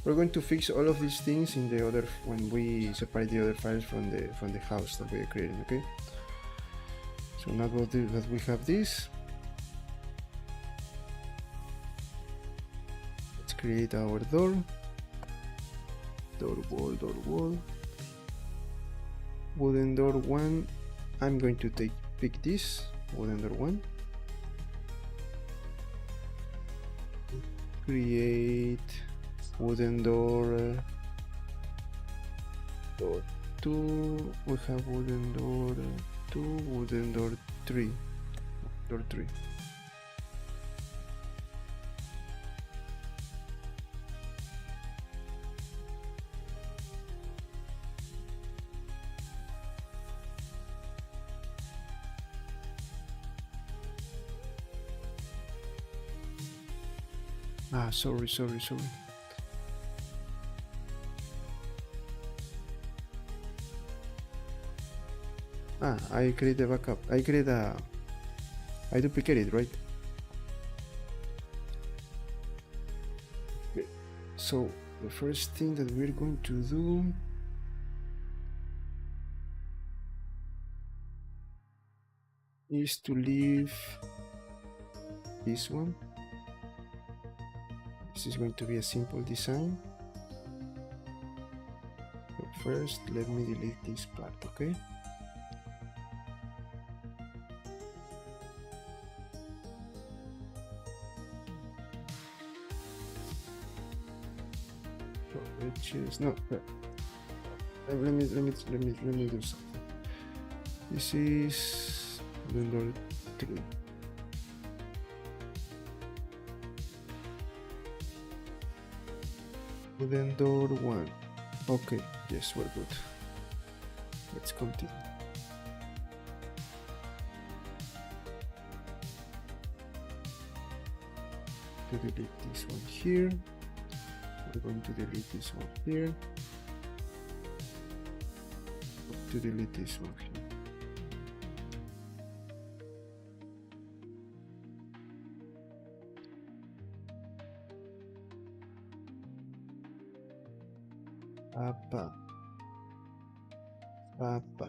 We're going to fix all of these things in the other when we separate the other files from the house that we are creating. Okay. So now that we have this, let's create our door wall, wooden door 1. I'm going to pick this wooden door 1, create wooden door 2. We have wooden door 2, wooden door 3, door 3. Sorry. I create a backup. I duplicate it, right? Okay. So the first thing that we're going to do is to leave this one. This is going to be a simple design. But first, let me delete this part, okay? So edges, no. Let me do something. This is number 3. Wooden door 1. Okay, yes, we're good. Let's continue. To delete this one here. We're going to delete this one here. To delete this one here. Apa. Apa.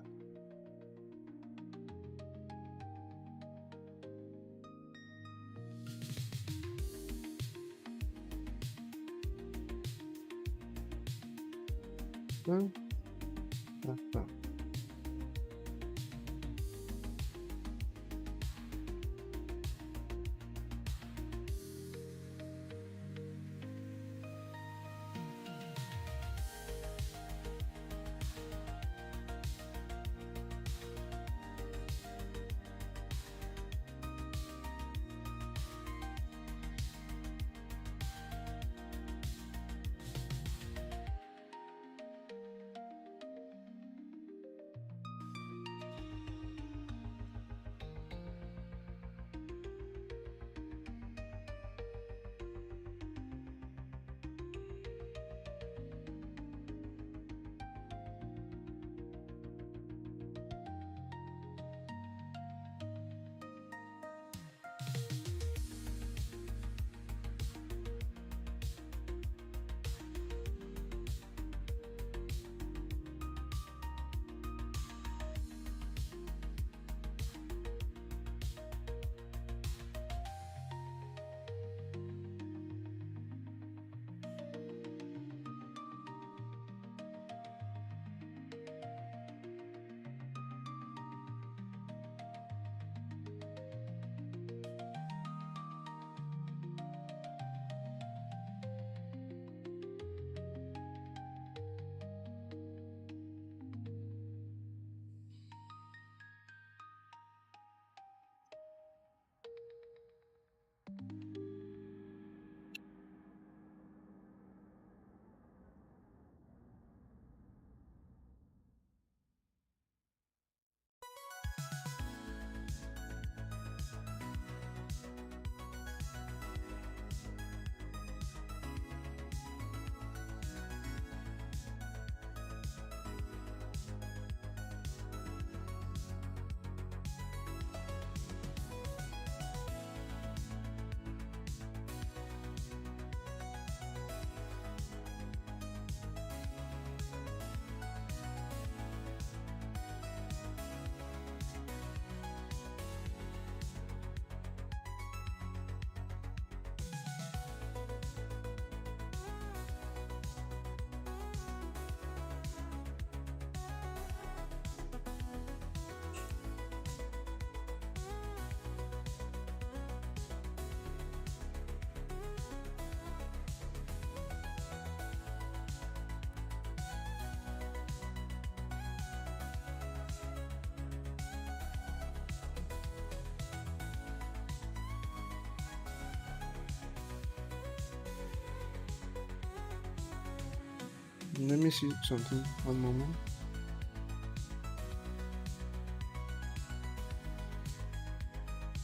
Let me see something. One moment.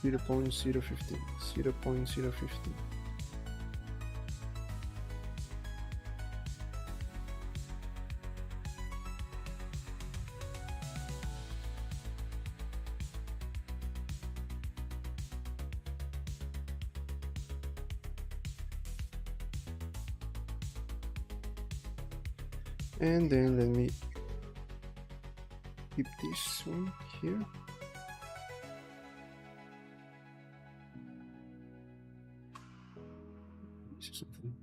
Zero point zero 0.015. And then let me keep this one here. This is something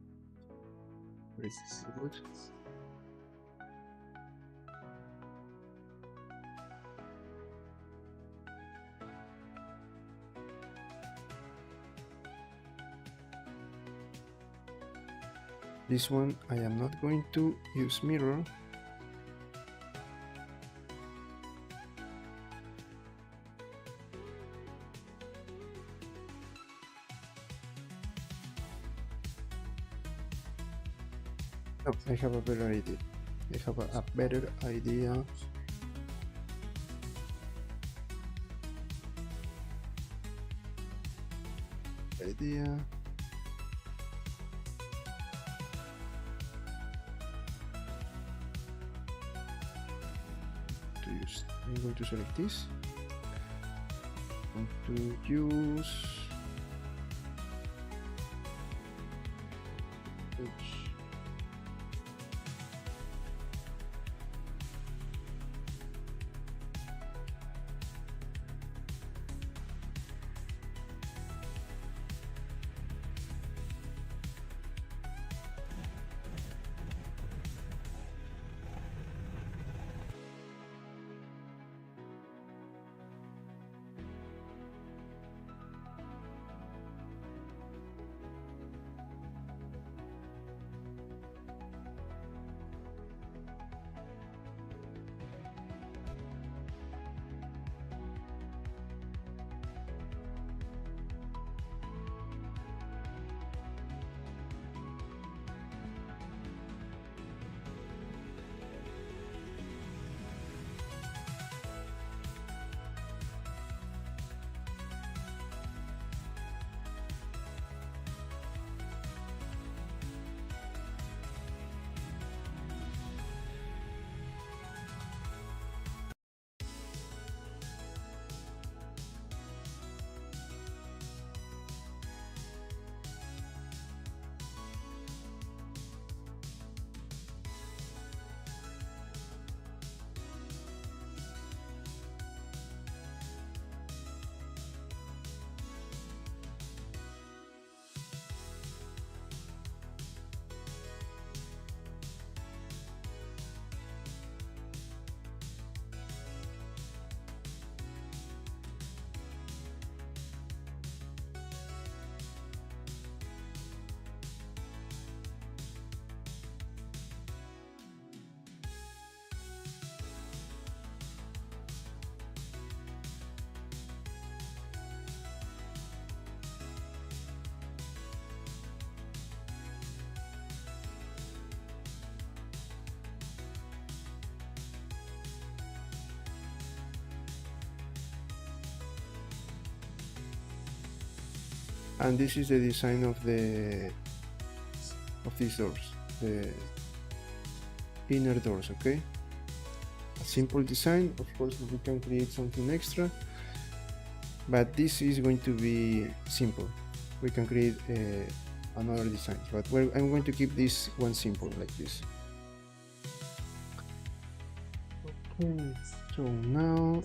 very good. This one I am not going to use mirror. Oh, I have a better idea. I have a better idea. I'm going to select this. I'm going to use and this is the design of these doors, the inner doors. Okay, a simple design. Of course we can create something extra, but this is going to be simple. We can create another design, but I'm going to keep this one simple like this. Okay, so now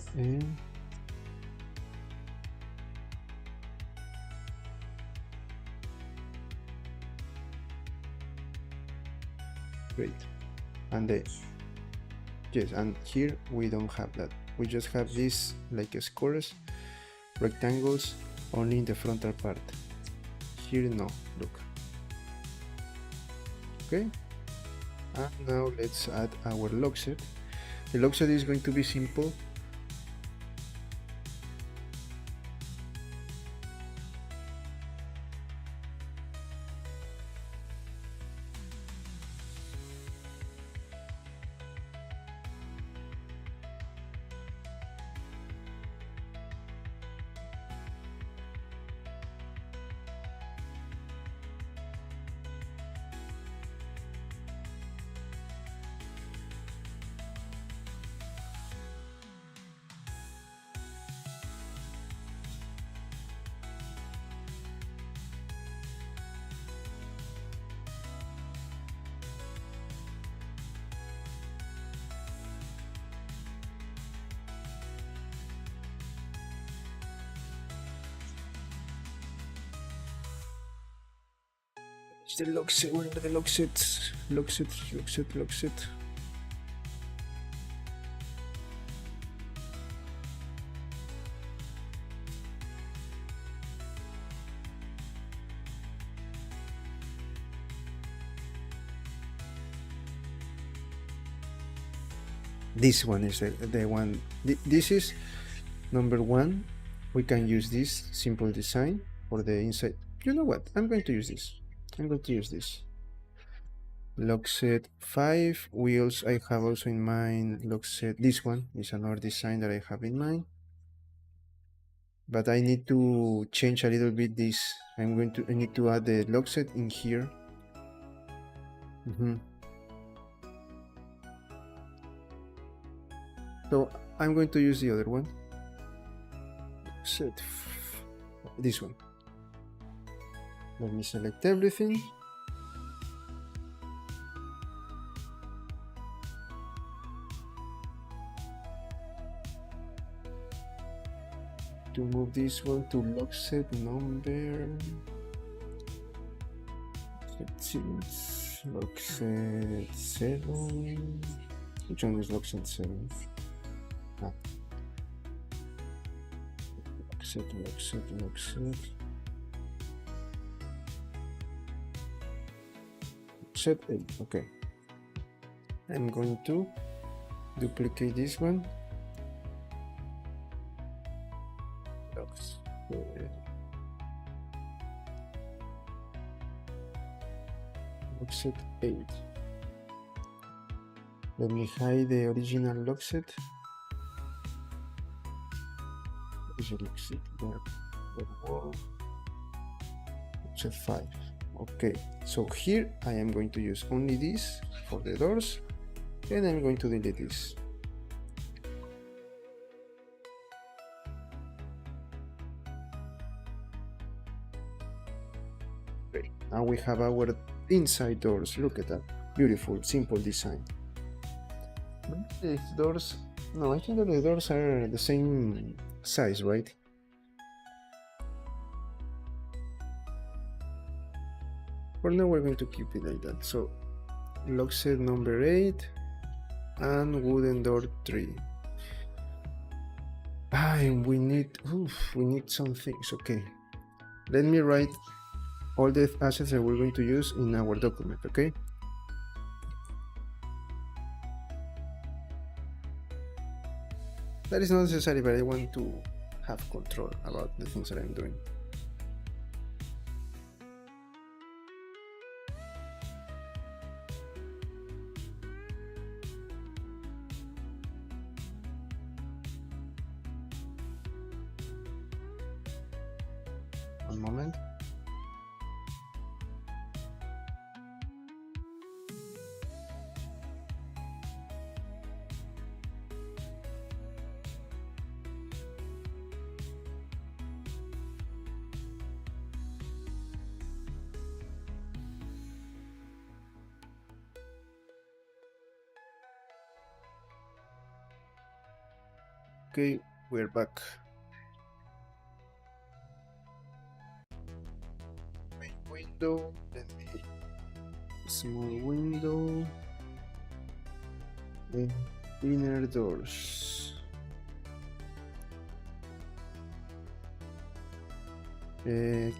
great. And yes, and here we don't have that. We just have this like squares, rectangles only in the frontal part. Here no, look. Okay, and now let's add our log set. The log set is going to be simple. It's the lock set. Where are the lock sets? Lock set, lock set, lock set. This one is the one. This is number one. We can use this simple design for the inside. You know what? I'm going to use this. I'm going to use this. Lock set 5 wheels. I have also in mind lock set. This one is another design that I have in mind. But I need to change a little bit this. I need to add the lock set in here. So I'm going to use the other one. Set this one. Let me select everything. To move this one to lock set number. Lock set 7. Which one is lock set 7? Ah. Lock set. Set 8. Okay. I'm going to duplicate this one. Lock set 8. Let me hide the original lock set. Lock set 5. Okay, so here I am going to use only this for the doors, and I'm going to delete this. Okay, now we have our inside doors. Look at that, beautiful, simple design. These doors, no, I think that the doors are the same size, right? For now we're going to keep it like that. So lock set number 8 and wooden door 3. And we need some things. Okay, let me write all the assets that we're going to use in our document. Okay, that is not necessary, but I want to have control about the things that I'm doing. One moment. Okay, we're back. Main window, then the small window, and inner doors.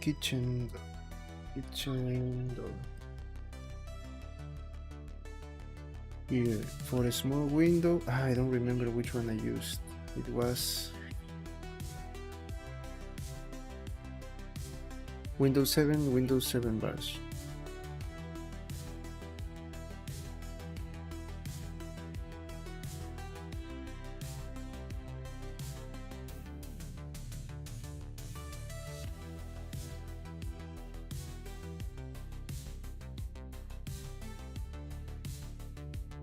Kitchen door. Here for a small window, I don't remember which one I used. It was Windows 7 bars.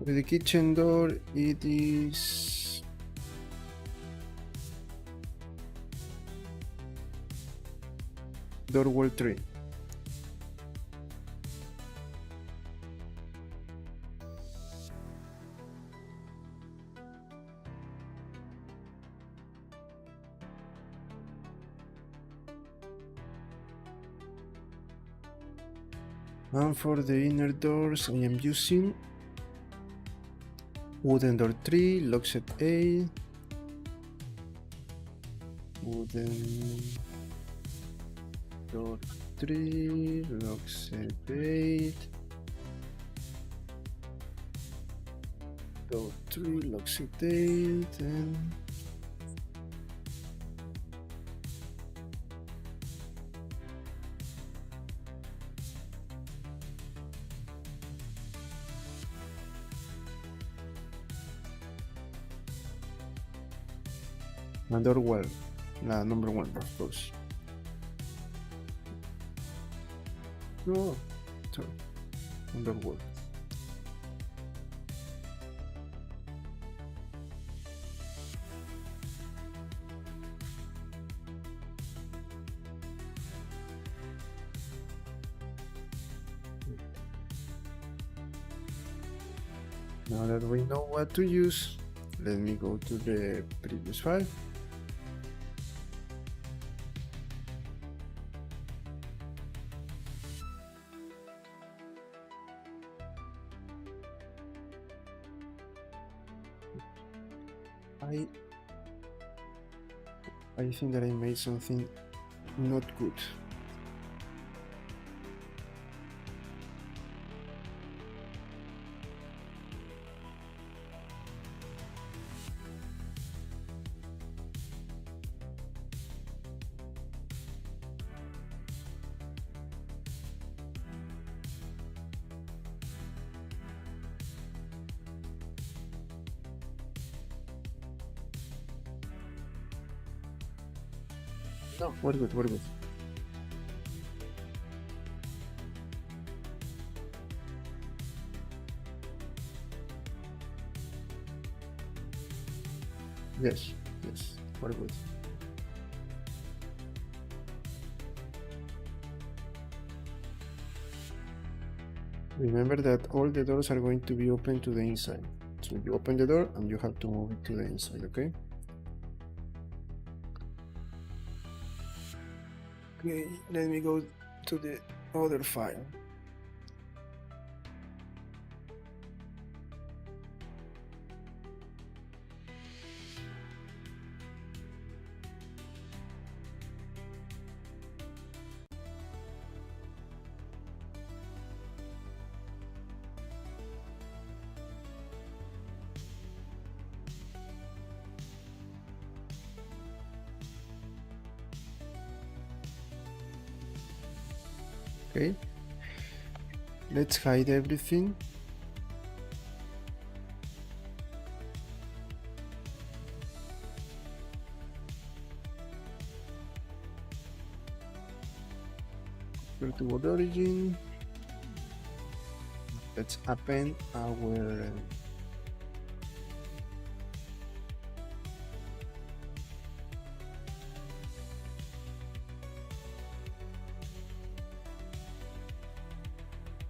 With the kitchen door, it is door wall 3. And for the inner doors, I am using wooden door 3, lock set 8, wooden door 3, lock set 8, door 3, lock set 8, and door well, la number 1, of course. No, sorry, number 1. Now that we know what to use, let me go to the previous file. I think that I made something not good. No, we're good, we're good. Yes, yes, we're good. Remember that all the doors are going to be open to the inside. So you open the door and you have to move it to the inside, okay? Okay, let me go to the other file. Okay, let's hide everything. Go to world origin. Let's append our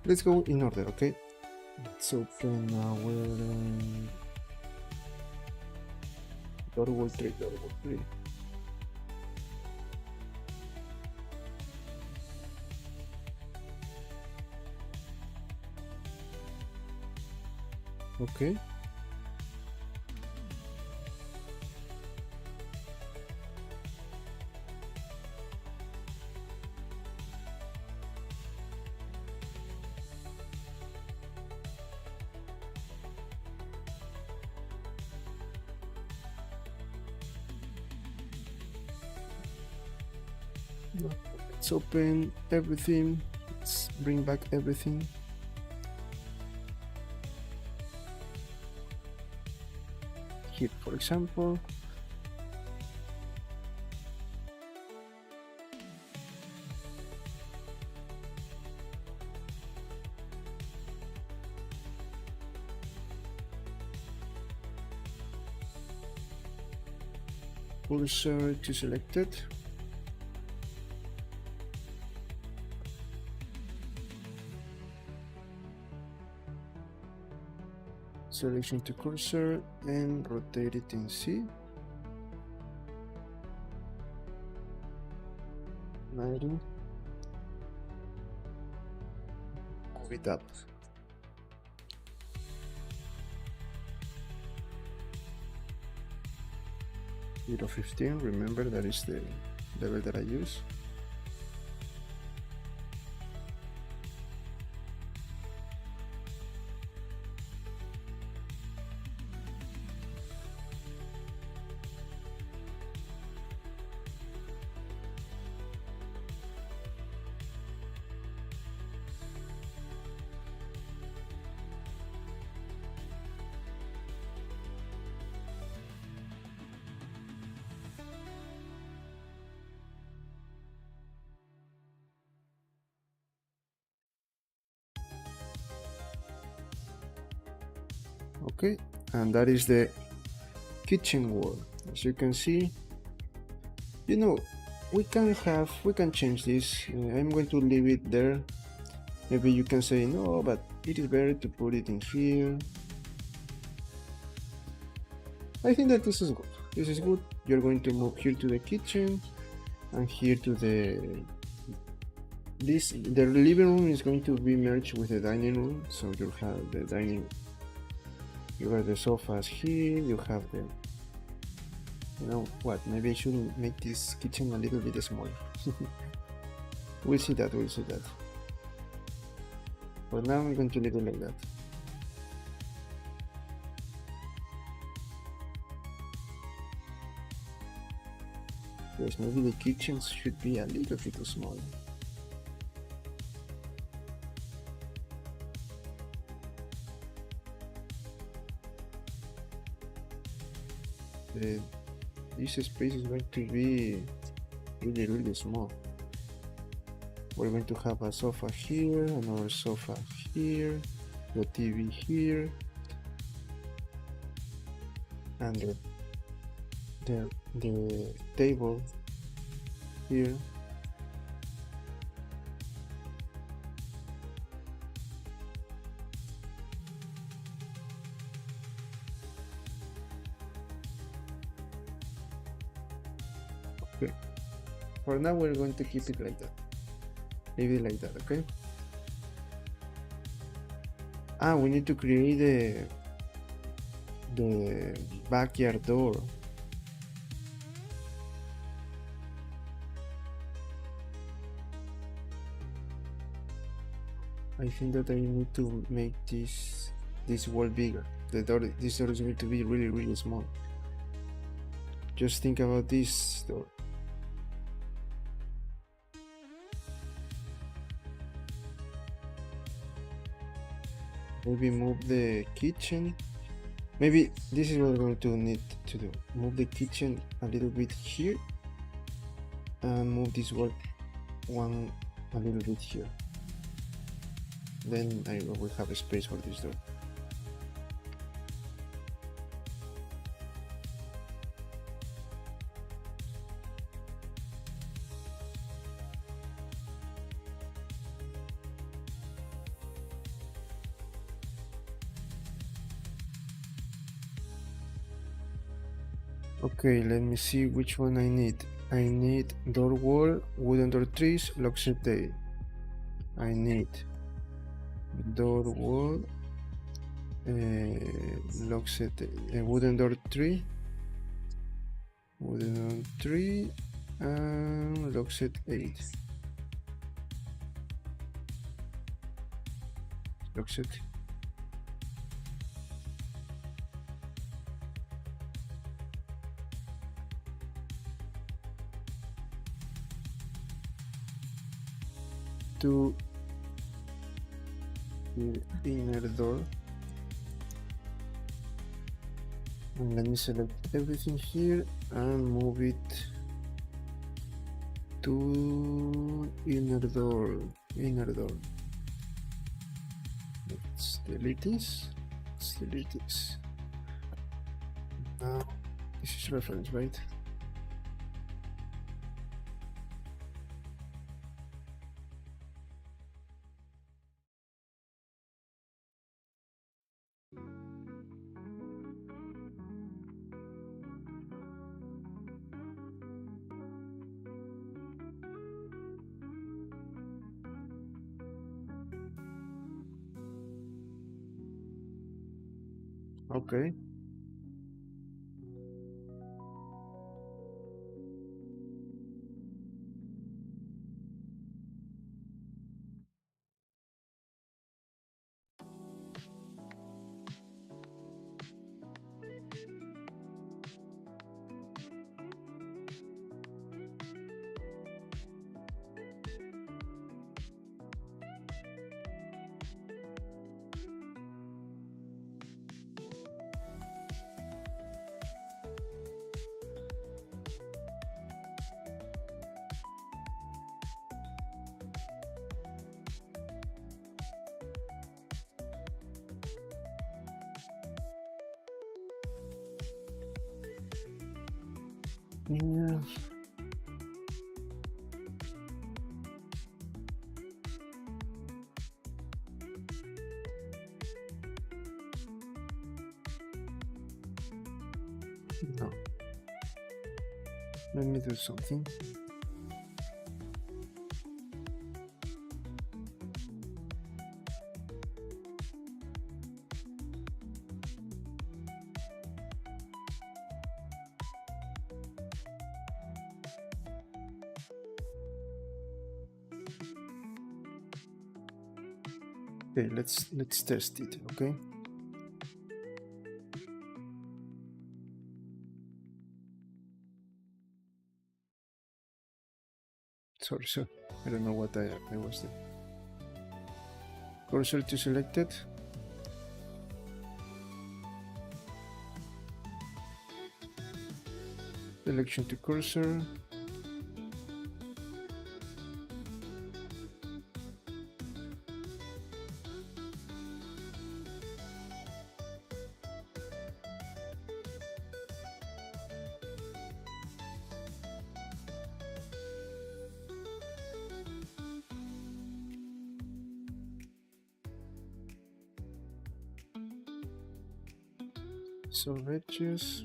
let's go in order, okay? Let's open our door wall 3, door wall 3. Okay. Let's open everything. Let's bring back everything. Here, for example. Cursor to selected. Selection to cursor and rotate it in C. 90. move it up. 0.15, remember that is the level that I use. Okay, and that is the kitchen wall. As you can see, you know, we can change this. I'm going to leave it there. Maybe you can say no, but it is better to put it in here. I think that this is good. This is good. You're going to move here to the kitchen and here to the living room is going to be merged with the dining room. So you have the dining, you have the sofas here, you have the, you know what, maybe I should make this kitchen a little bit smaller. We'll see that. For now I'm going to leave it like that. Yes, maybe the kitchens should be a little bit smaller. This space is going to be really small. We're going to have a sofa here, another sofa here, the TV here, and the table here. Okay. For now, we're going to keep it like that. Leave it like that, okay? We need to create the backyard door. I think that I need to make this wall bigger. This door is going to be really small. Just think about this door. Maybe move the kitchen. Maybe this is what we're going to need to do. Move the kitchen a little bit here and move this wall one a little bit here. Then I will have a space for this door. Okay, let me see which one I need. I need door wall, wooden door trees, lock set day. I need door wall, lock set, wooden door tree, and lock set 8. Lock set. To the inner door, and let me select everything here and move it to inner door. Let's delete this. Now this is reference, right? Okay. Yeah. No. Let me do something. Okay, let's test it. Okay. Sorry, sir. I don't know what I was doing. Cursor to selected. Selection to cursor. So edges.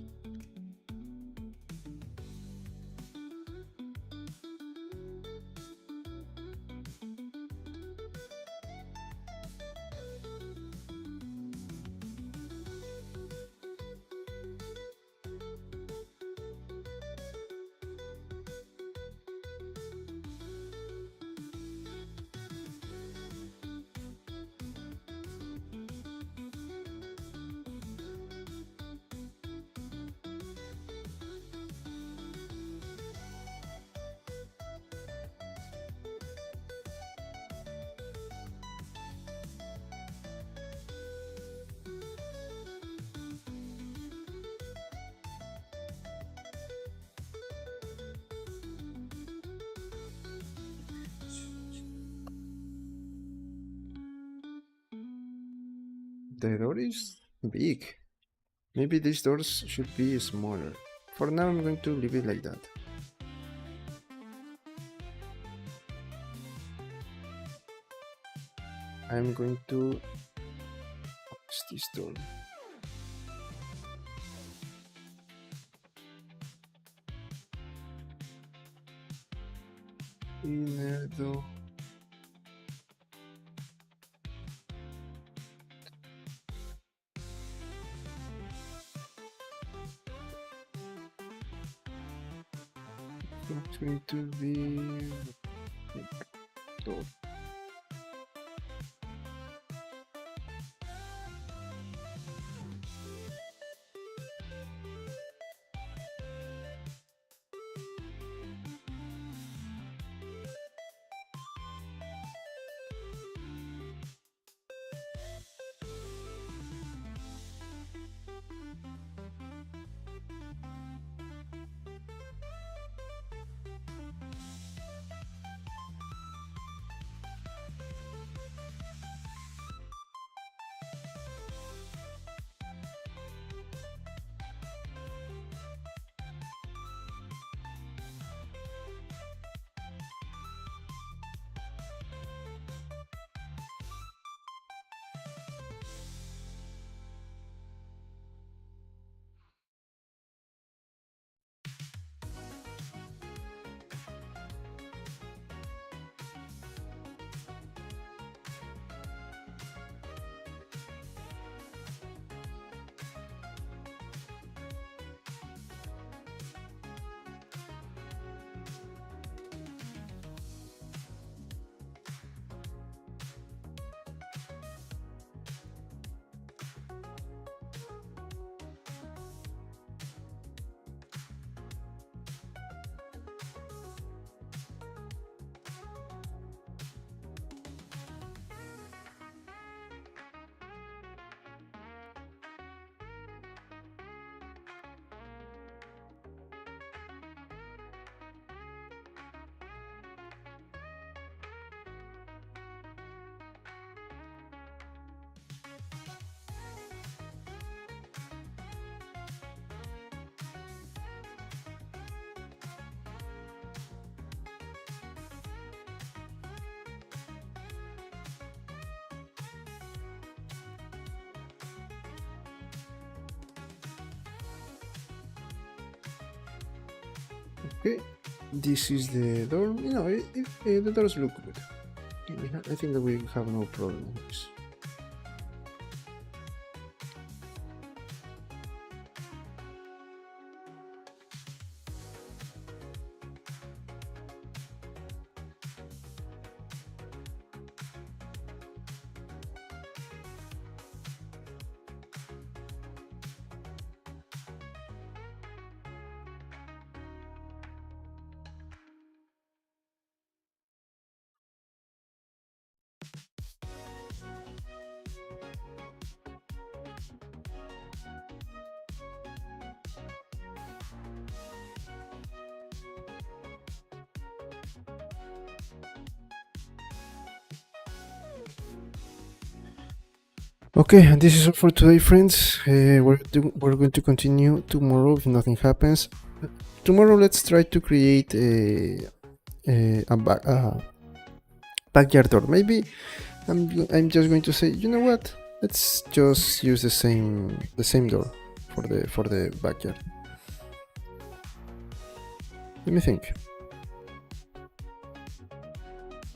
The door is big. Maybe these doors should be smaller. For now, I'm going to leave it like that. I'm going to fix this door. Inner door. It's going to be door. Okay, this is the door. You know, the doors look good. I think that we have no problem with this. Okay, and this is all for today, friends. We're going to continue tomorrow if nothing happens. Tomorrow, let's try to create a backyard door. Maybe I'm just going to say, you know what? Let's just use the same door for the backyard. Let me think.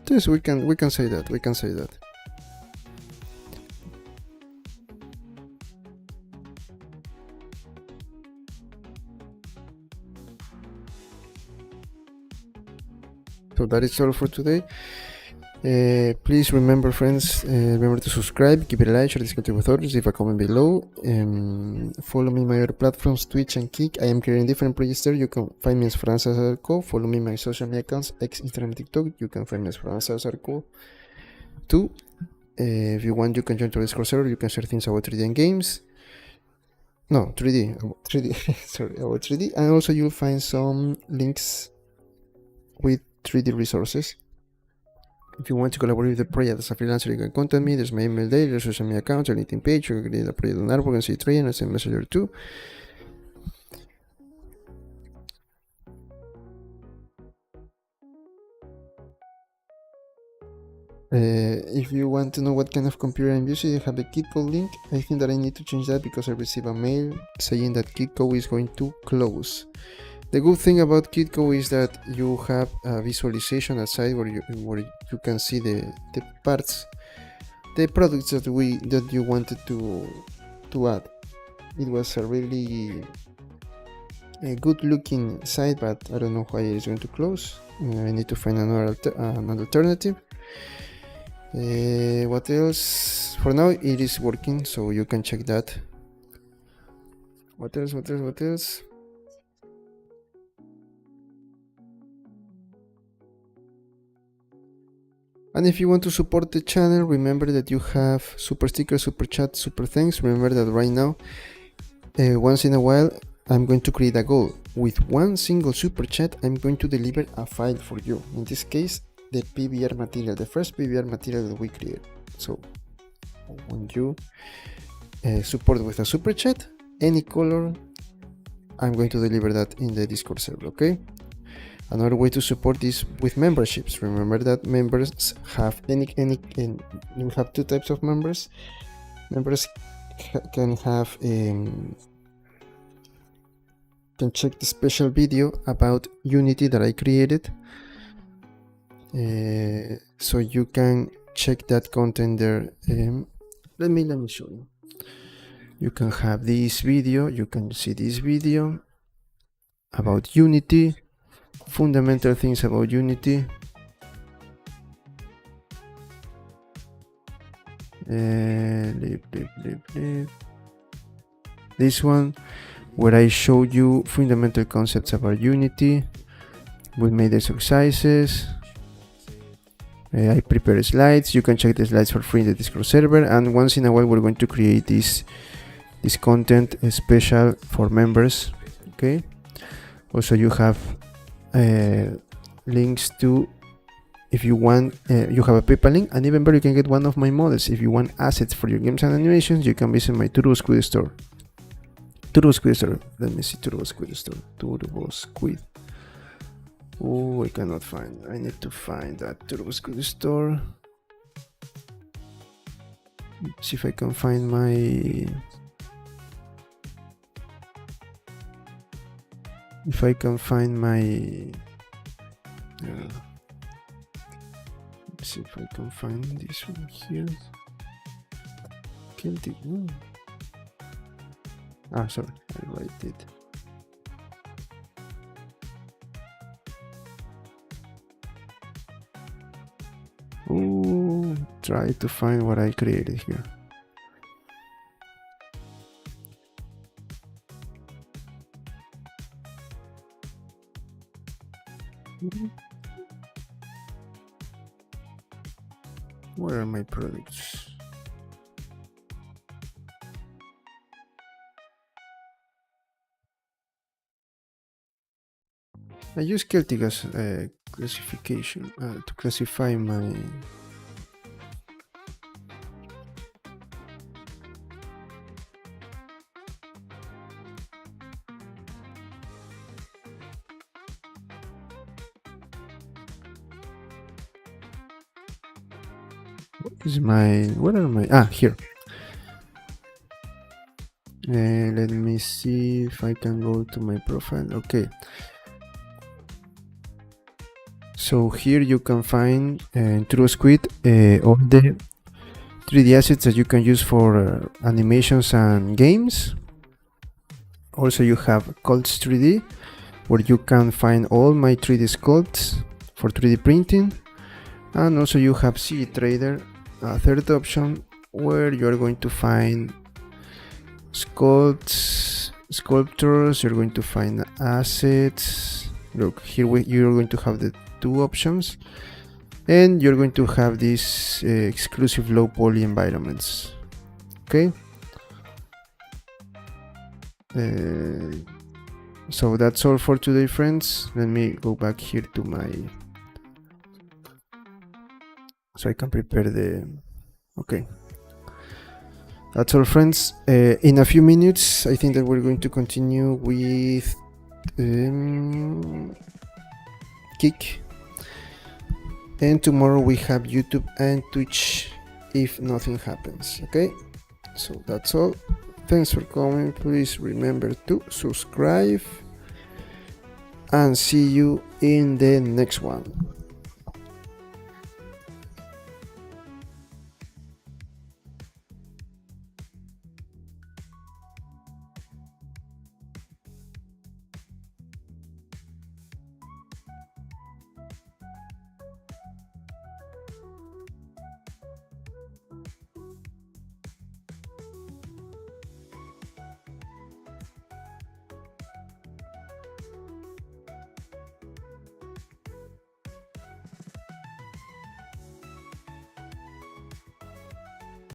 Yes, we can say that. We can say that. So that is all for today. Please remember, friends, remember to subscribe, give it a like, share this content with others, leave a comment below. Follow me on my other platforms, Twitch and Kick. I am creating different projects there. You can find me as Francis Arco. Follow me on my social media accounts, X, Instagram, TikTok. You can find me as Francis Arco too. If you want, you can join to the Discord server. You can share things about 3D and games. No, 3D. 3D. Sorry, about 3D. And also, you'll find some links with 3D resources. If you want to collaborate with the project as a freelancer, you can contact me. There's my email there, there's social media accounts, a LinkedIn page, you can create a project on Artwork and C3 and send messenger too. If you want to know what kind of computer I'm using, I have a KitCode link. I think that I need to change that because I received a mail saying that KitCode is going to close. The good thing about KitCode is that you have a visualization aside where you can see the parts, the products that you wanted to add. It was a really good looking site, but I don't know why it is going to close. I need to find an alternative. What else? For now it is working, so you can check that. What else? And if you want to support the channel, remember that you have super stickers, super chat, super thanks. Remember that right now, once in a while, I'm going to create a goal. With one single super chat, I'm going to deliver a file for you. In this case, the PBR material, the first PBR material that we create. So when you support with a super chat, any color, I'm going to deliver that in the Discord server, okay? Another way to support is with memberships. Remember that members have you have two types of members. Members can have can check the special video about Unity that I created. So you can check that content there. Let me show you. You can have this video. You can see this video about Unity. Fundamental things about Unity. This one where I show you fundamental concepts about Unity. We made exercises. I prepare slides. You can check the slides for free in the Discord server, and once in a while we're going to create this content special for members. Okay. Also, you have links to, if you want, you have a PayPal link, and even better, you can get one of my models. If you want assets for your games and animations, you can visit my Turbo Squid store. Turbo Squid store. Let me see Turbo Squid store. Turbo Squid. Oh, I cannot find. I need to find that Turbo Squid store. Let's see if I can find my if I can find my let's see if I can find this one here. Celtic. Sorry, I write it. Try to find what I created here. Where are my products? I use Celtic as classification to classify my where are my here. Let me see if I can go to my profile. Okay, so here you can find in TrueSquid all the 3D assets that you can use for animations and games. Also you have Sculpts 3D, where you can find all my 3D sculpts for 3D printing. And also you have CG Trader, a third option, where you are going to find sculptors, you're going to find assets. Look, here you're going to have the two options, and you're going to have these exclusive low poly environments. Okay. So that's all for today, friends. Let me go back here to my, so I can prepare the, okay. That's all, friends. In a few minutes, I think that we're going to continue with Kick. And tomorrow we have YouTube and Twitch if nothing happens, okay? So that's all. Thanks for coming. Please remember to subscribe. And see you in the next one.